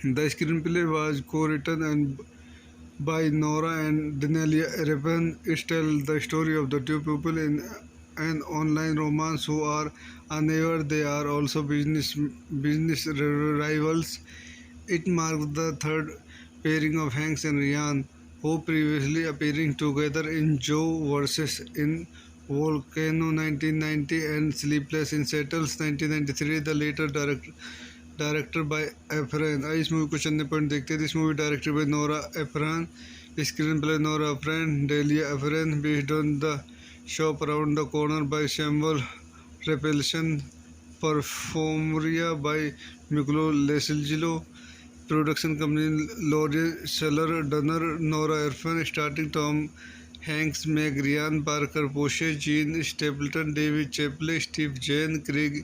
the screenplay was co-written and by Nora and Danielia Revan. It tells the story of the two people in an online romance who are unaware they are also business rivals. It marks the third pairing of Hanks and Ryan, who previously appearing together in Joe vs. in Volcano 1990 and Sleepless in Seattle 1993. The later directed by Efron. इस movie को चंद point देखते हैं। This movie directed by Nora Ephron, screenplay Nora Ephron, Delia Ephron, based on the Shop Around the Corner by Samuel Raphaelson, Parfumerie by Miklos Laszlo, production company L'Oréal Shuler Donner, Nora Ephron, starting Tom Hanks, Meg Ryan, Parker Posey, Jean Stapleton, David Chappelle, Steve Zahn, Craig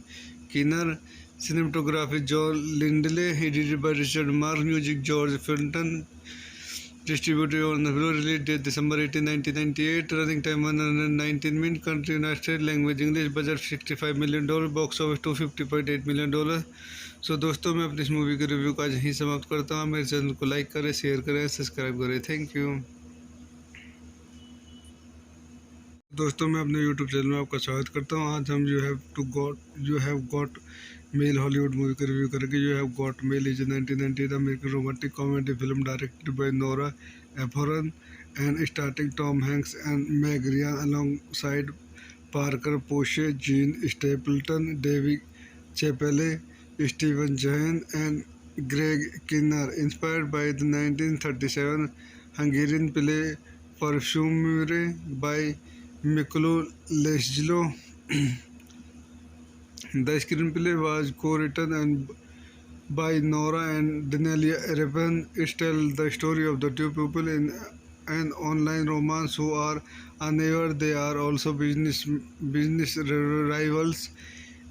Kinnear. Cinematography John Lindley, edited by Richard Mark, music George Fenton, distributed on the film, release date December 18, 1998, running time 119 minutes, country United States, language English, budget $65 million, box office $250.8 million. सो दोस्तों मैं अपनी इस movie के review का आज यहीं समाप्त करता हूँ। मेरे चैनल को लाइक करें, शेयर करें, सब्सक्राइब करें। Thank you. दोस्तों मैं अपने यूट्यूब चैनल में आपका स्वागत करता हूँ। आज हम you have got mail Hollywood movie का रिव्यू करेंगे। You have got mail is 1998 American romantic comedy film directed by Nora Ephron and starting Tom Hanks and Meg Ryan alongside Parker Posey, Jean Stapleton, David Chappelle, Steven Zahn and Greg Kinnear. Inspired by the 1937 Hungarian play Parfumure by Miklo Lesjlo, the screenplay was co-written and by Nora and Danielia Revan. It tells the story of the two people in an online romance who are unaware they are also business rivals.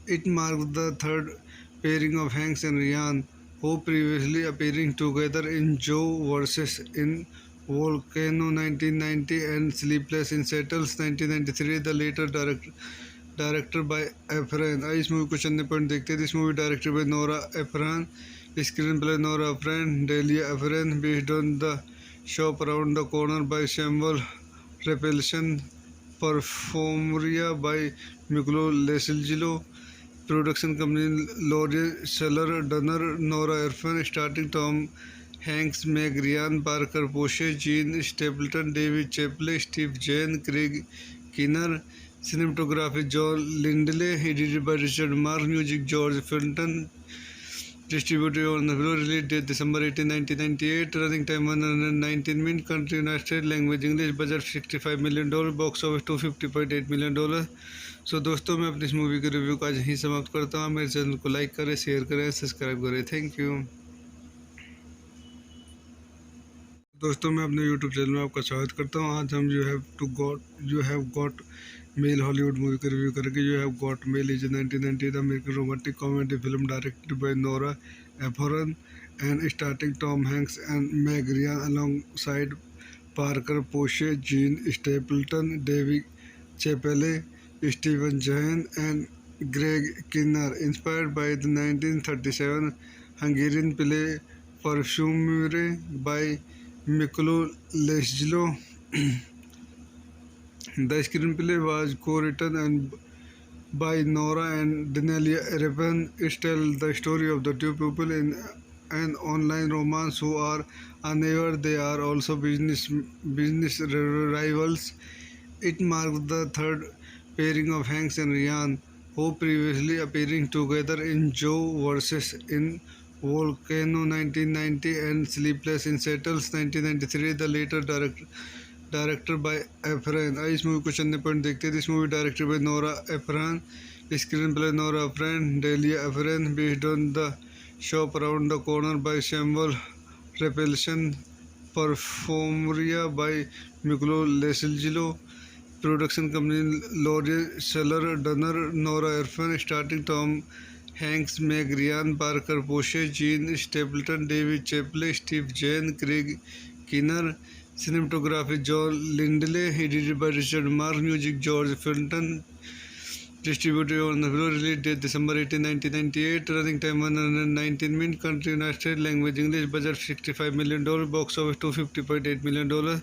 It marks the third pairing of Hanks and Ryan, who previously appearing together in Joe vs. in Volcano 1990 and Sleepless in Seattle 1993. The later directed by Efron. इस movie को चंद point देखते हैं। This movie directed by Nora Efron, Screenplay Nora Ephron, Delia Ephron, based on the shop around the corner by Samuel Repelsion, Perfumeria by Miguel Lesilgilo, production company Laurel Seller, Dunner, Nora Ephron, starting Tom Hanks, Meg Ryan, Parker Posey, Gene Stapleton, David Chappelle, Steve Zahn, Craig Kinner, cinematography John Lindley, edited by Richard Mark, music George Fenton, distributed on the release date December 18, 1998, running time 119 minutes, country United States, language English, budget $65 million, box office $250.8 million। सो दोस्तों मैं अपनी इस movie के review का आज यहीं समाप्त करता हूँ। मेरे चैनल को लाइक करें, शेयर करें, सब्सक्राइब करें। Thank you. दोस्तों मैं अपने यूट्यूब चैनल में आपका स्वागत करता हूँ। आज हम you have got mail Hollywood movie का रिव्यू करेंगे। You have got mail is 1990 American romantic comedy film directed by Nora Ephron and starting Tom Hanks and Meg Ryan alongside Parker Posey, Jean Stapleton, David Chappelle, Steven Zahn and Greg Kinnear. Inspired by the 1937 Hungarian play Parfumere by Mikulo Lesgilo. The screenplay was co-written and by Nora and Denelia Erepan. It tells the story of the two people in an online romance who are unaware they are also business rivals. It marks the third pairing of Hanks and Ryan, who previously appearing together in Joe vs. in Volcano 1990 and Sleepless in Seattle 1993. The later director by Ephron। इस movie को चंद point देखते हैं। इस movie directed by Nora Ephron, screenplay Nora Ephron, Delia Ephron, based on the Shop Around the Corner by Samuel Raphaelson, Parfumerie by Miklos Laszlo, production company Laurel Seller, Dunner, Nora Ephron, starting Tom Hanks, Meg Ryan, Parker Posey, Gene Stapleton, David Chappelle, Steve Zahn, Craig Kinner, cinematography John Lindley, edited by Richard Mark, music George Fenton, distributed on the release date December 18, 1998, running time 119 minutes, country United States, language English, budget $65 million, box office $250.8 million।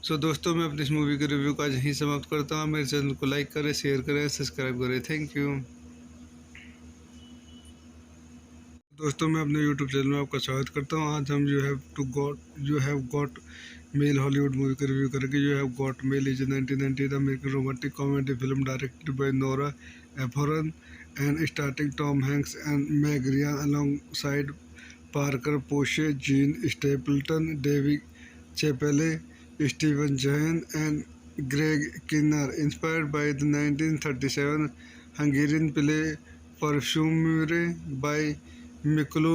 सो दोस्तों मैं अपनी इस movie के review का आज यहीं समाप्त करता हूँ। मेरे चैनल को लाइक करें, शेयर करें, सब्सक्राइब करें। Thank you. दोस्तों मैं अपने यूट्यूब चैनल में आपका स्वागत करता हूँ। आज हम you have got mail Hollywood movie का रिव्यू करेंगे। You have got mail is 1990 American romantic comedy film directed by Nora Ephron and starting Tom Hanks and Meg Ryan alongside Parker Posey, Jean Stapleton, David Chappelle, Stephen Zahn and Greg Kinner. Inspired by the 1937 Hungarian play Parfumere by Mikulo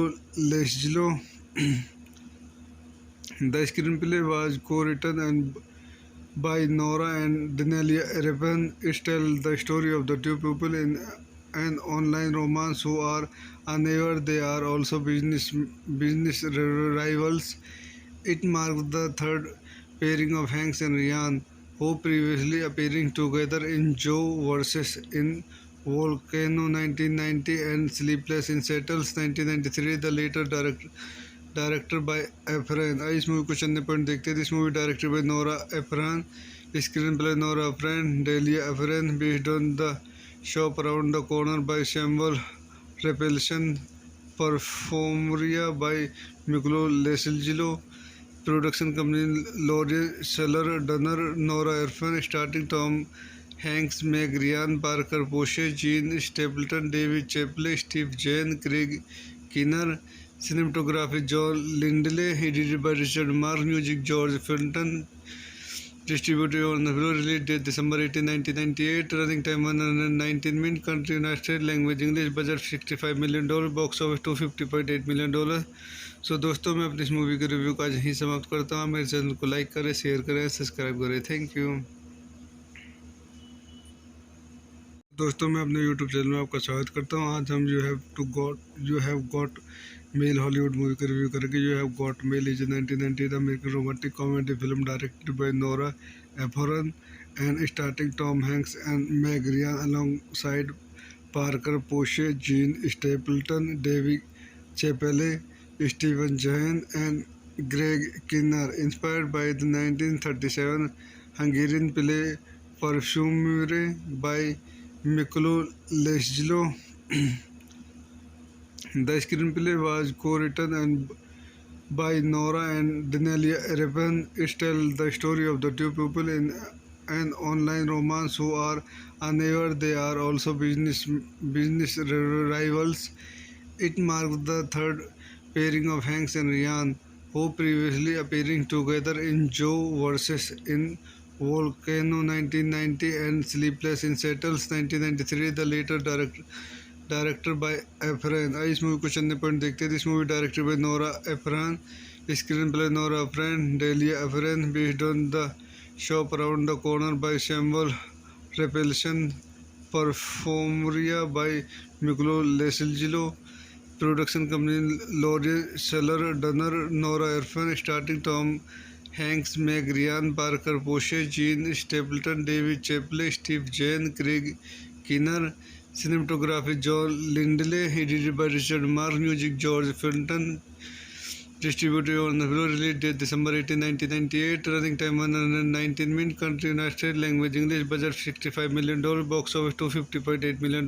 Lesgilo. The screenplay was co-written and by Nora and Denelia Erepan. It tells the story of the two people in an online romance who are unaware they are also business rivals. It marks the third pairing of Hanks and Ryan, who previously appearing together in Joe vs. in Volcano 1990 and Sleepless in Seattle 1993. The later director by Ephron। इस movie को चंद point देखते हैं। इस movie directed by Nora Ephron, screenplay Nora Ephron, Delia Ephron, based on the Shop Around the Corner by Samuel Raphaelson, Parfumerie by Miklos Laszlo, production company Laurel Seller, Dunner, Nora Ephron, starting Tom Hanks, Meg Ryan, Parker Posey, Gene Stapleton, David Chappelle, Steve Zahn, Craig Kinner, cinematography John Lindley, edited by Richard Mark, music George Fenton, distributed on the release date December 18, 1998, running time 119 minutes, country United States, language English, budget $65 million, box office $250.8 million। सो दोस्तों मैं अपनी इस movie के review का आज यहीं समाप्त करता हूँ। मेरे चैनल को लाइक करें, शेयर करें, सब्सक्राइब करें। Thank you. दोस्तों मैं अपने यूट्यूब चैनल में आपका स्वागत करता हूँ। आज हम you have got mail Hollywood movie का रिव्यू करेंगे। You have got mail is 1990 American romantic comedy film directed by Nora Ephron and starting Tom Hanks and Meg Ryan alongside Parker Posey, Jean Stapleton, David Chappelle, Stephen Jahan, and Greg Kinnear, inspired by the 1937 Hungarian play Parfumure by Mikolo Lesglo. The screenplay was co-written and by Nora and Danielia Revan. It tells the story of the two people in an online romance who are unaware they are also business rivals. It marks the third pairing of Hanks and Ryan, who previously appearing together in Joe vs. in Volcano 1990 and Sleepless in Seattle 1993. The later directed by Efron. इस movie को चंद point देखते हैं. This movie directed by Nora Ephron. Screenplay Nora Ephron, Delia Ephron, based on the Shop Around the Corner by Samuel Repulsion, Perfumeria by Miklo Lesilgilo. Production company Laurel Seller, Dunner, Nora Ephron, starting Tom Hanks, Meg Ryan, Parker Posey, Gene Stapleton, David Chappelle, Steve Zahn, Craig Kinnear. Cinematography John Lindley, edited by Richard Mark, music George Fenton, distributed on the release date December 18, 1998, running time 119 minutes, country United States, language English, budget $65 million, box office $250.8 million.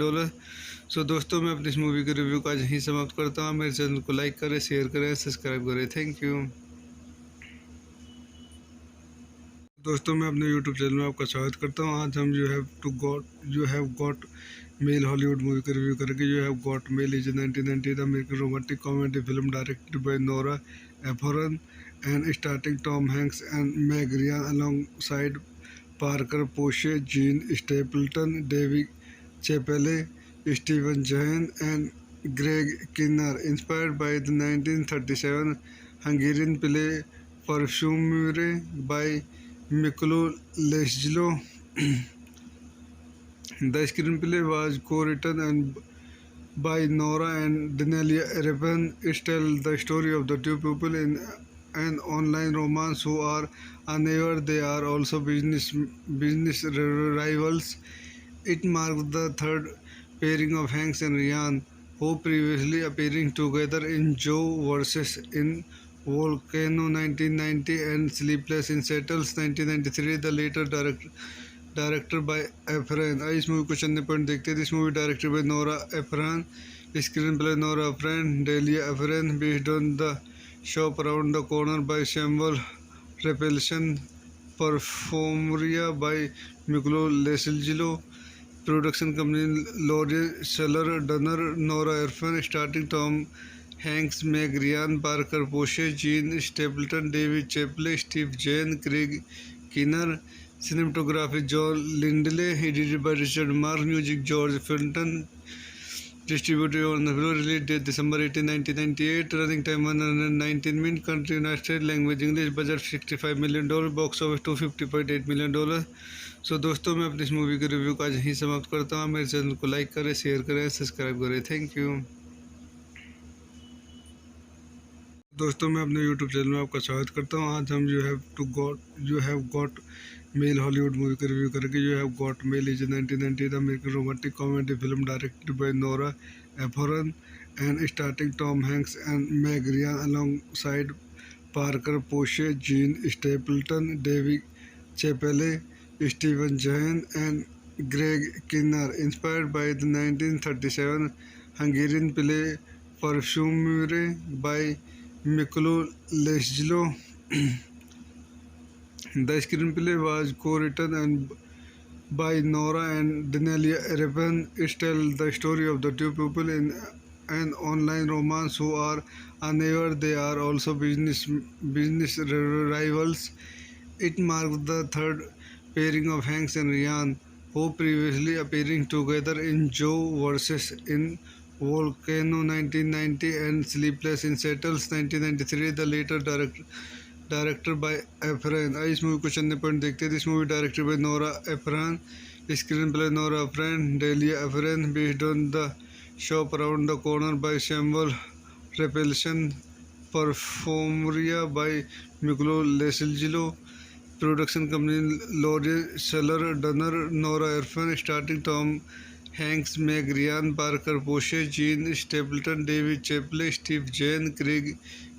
सो दोस्तों मैं अपनी इस movie के review का आज यहीं समाप्त करता हूँ. मेरे चैनल को लाइक करें, शेयर करें, सब्सक्राइब करें. थैंक यू दोस्तों, मैं अपने यूट्यूब चैनल में आपका स्वागत करता हूँ. आज हम you have got mail Hollywood movie का रिव्यू करेंगे. You have got mail is 1990 American romantic comedy film directed by Nora Ephron and starting Tom Hanks and Meg Ryan alongside Parker Posey, Jean Stapleton, David Chappelle, Steven Zahn and Greg Kinnear. Inspired by the 1937 Hungarian play Parfumerie by Mikolo Lesglo. The screenplay was co-written and by Nora and Danielia Revan. It tells the story of the two people in an online romance who are unaware they are also business rivals. It marks the third pairing of Hanks and Ryan, who previously appearing together in Joe vs. in Volcano 1990 and Sleepless in Seattle 1993. The later directed by Efron. इस movie को चंद point देखते हैं. This movie directed by Nora Ephron. Screenplay Nora Ephron, Delia Ephron, based on the Shop Around the Corner by Samuel Repulsion, Perfumeria by Miklo Lesilgilo. Production company Laurel Seller, Dunner, Nora Ephron, starting Tom Hanks, Meg Ryan, Parker Posey, Gene Stapleton, David Chappelle, Steve Zahn, Craig Kinnear. Cinematography John Lindley, edited by Richard Mark, music George Fenton, distributed on the release date December 18, 1998, running time 119 minutes, country United States, language English, budget $65 million, box office $250.8 million. सो दोस्तों मैं अपनी इस movie के review का आज यहीं समाप्त करता हूँ. मेरे चैनल को लाइक करें, शेयर करें, सब्सक्राइब करें. थैंक यू दोस्तों, मैं अपने यूट्यूब चैनल में आपका स्वागत करता हूँ. आज हम you have got mail Hollywood movie का रिव्यू करेंगे. You have got mail is 1990 American romantic comedy film directed by Nora Ephron and starting Tom Hanks and Meg Ryan alongside Parker Posey, Jean Stapleton, David Chappelle, Steven Zahn and Greg Kinnear. Inspired by the 1937 Hungarian play Parfumerie by Mikolo Lesglo. The screenplay was co-written and by Nora and Danielia Revan. It tells the story of the two people in an online romance who are unaware they are also business rivals. It marks the third pairing of Hanks and Ryan, who previously appearing together in Joe vs. in Volcano 1990 and Sleepless in Seattle 1993. The later directed by Efron. इस movie को चंद point देखते हैं. This movie directed by Nora Ephron. Screenplay Nora Ephron, Delia Ephron, based on the Shop Around the Corner by Samuel Repulsion, Perfumeria by Miklo Lesilgilo. Production company Laurel Seller, Dunner, Nora Ephron, starting Tom Hanks, Meg Ryan, Parker Posey, Jean Stapleton, David Chappelle, Steve Zahn, Craig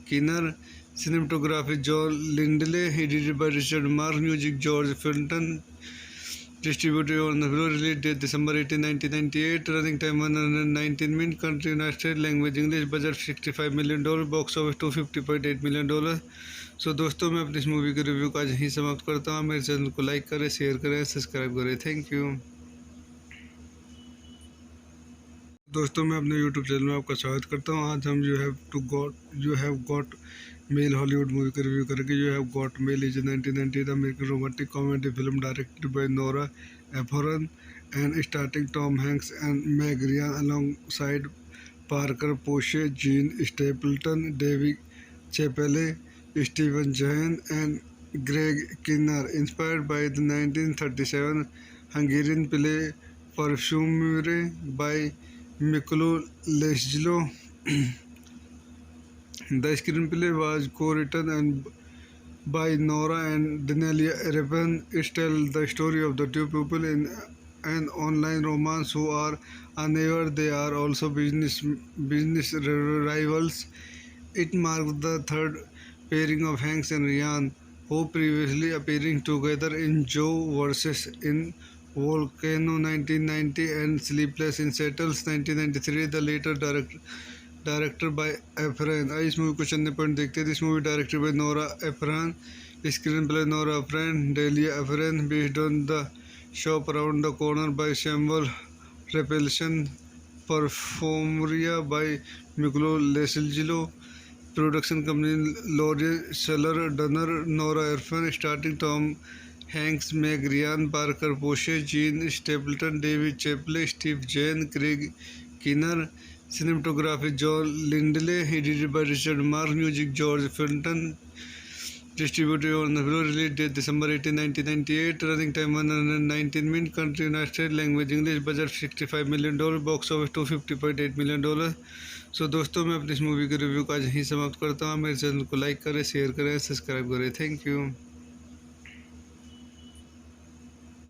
Kinnear, cinematography John Lindley, edited by Richard Mark, music George Fenton, distributed on the release date December 18, 1998, running time 119 minutes, country United States, language English, budget $65 million, box office $250.8 million। सो दोस्तों मैं अपनी इस movie के review का आज यहीं समाप्त करता हूँ। मेरे चैनल को लाइक करें, शेयर करें, सब्सक्राइब करें। Thank you. दोस्तों मैं अपने यूट्यूब चैनल में आपका स्वागत करता हूँ। आज हम you have got mail Hollywood movie का रिव्यू करेंगे। You have got mail is 1998 American romantic comedy film directed by Nora Ephron and starting Tom Hanks and Meg Ryan alongside Parker Posey, Jean Stapleton, David Chappelle, Steven Zahn and Greg Kinnear. Inspired by the 1937 Hungarian play Perfumery by Miklo Lesglo, the screenplay was co-written and by Nora and Danielia Revan. It tells the story of the two people in an online romance who are unaware they are also business rivals. It marks the third pairing of Hanks and Ryan, who previously appearing together in Joe vs. in Volcano 1990 and Sleepless in Seattle 1993, the later directed by Efron। इस movie को चंद point देखते हैं। This movie directed by Nora Ephron, screenplay Nora Ephron, Delia Ephron, based on the Shop Around the Corner by Samuel Raphaelson, Parfumerie by Miklos Laszlo, production company Lawrence Shuler Donner, Nora Ephron, starting Tom Hanks, Meg Ryan, Parker Posey, Jean Stapleton, David Chappelle, Steve Zahn, Craig Kinnear. Cinematography John Lindley, edited by Richard Mark, music George Fenton, distributed on the release date December 18, 1998, running time 119 minutes, country United States, language English, budget $65 million, box office $250.8 million। सो दोस्तों मैं अपनी इस movie के review का आज यहीं समाप्त करता हूँ। मेरे चैनल को लाइक करें, शेयर करें, सब्सक्राइब करें। Thank you.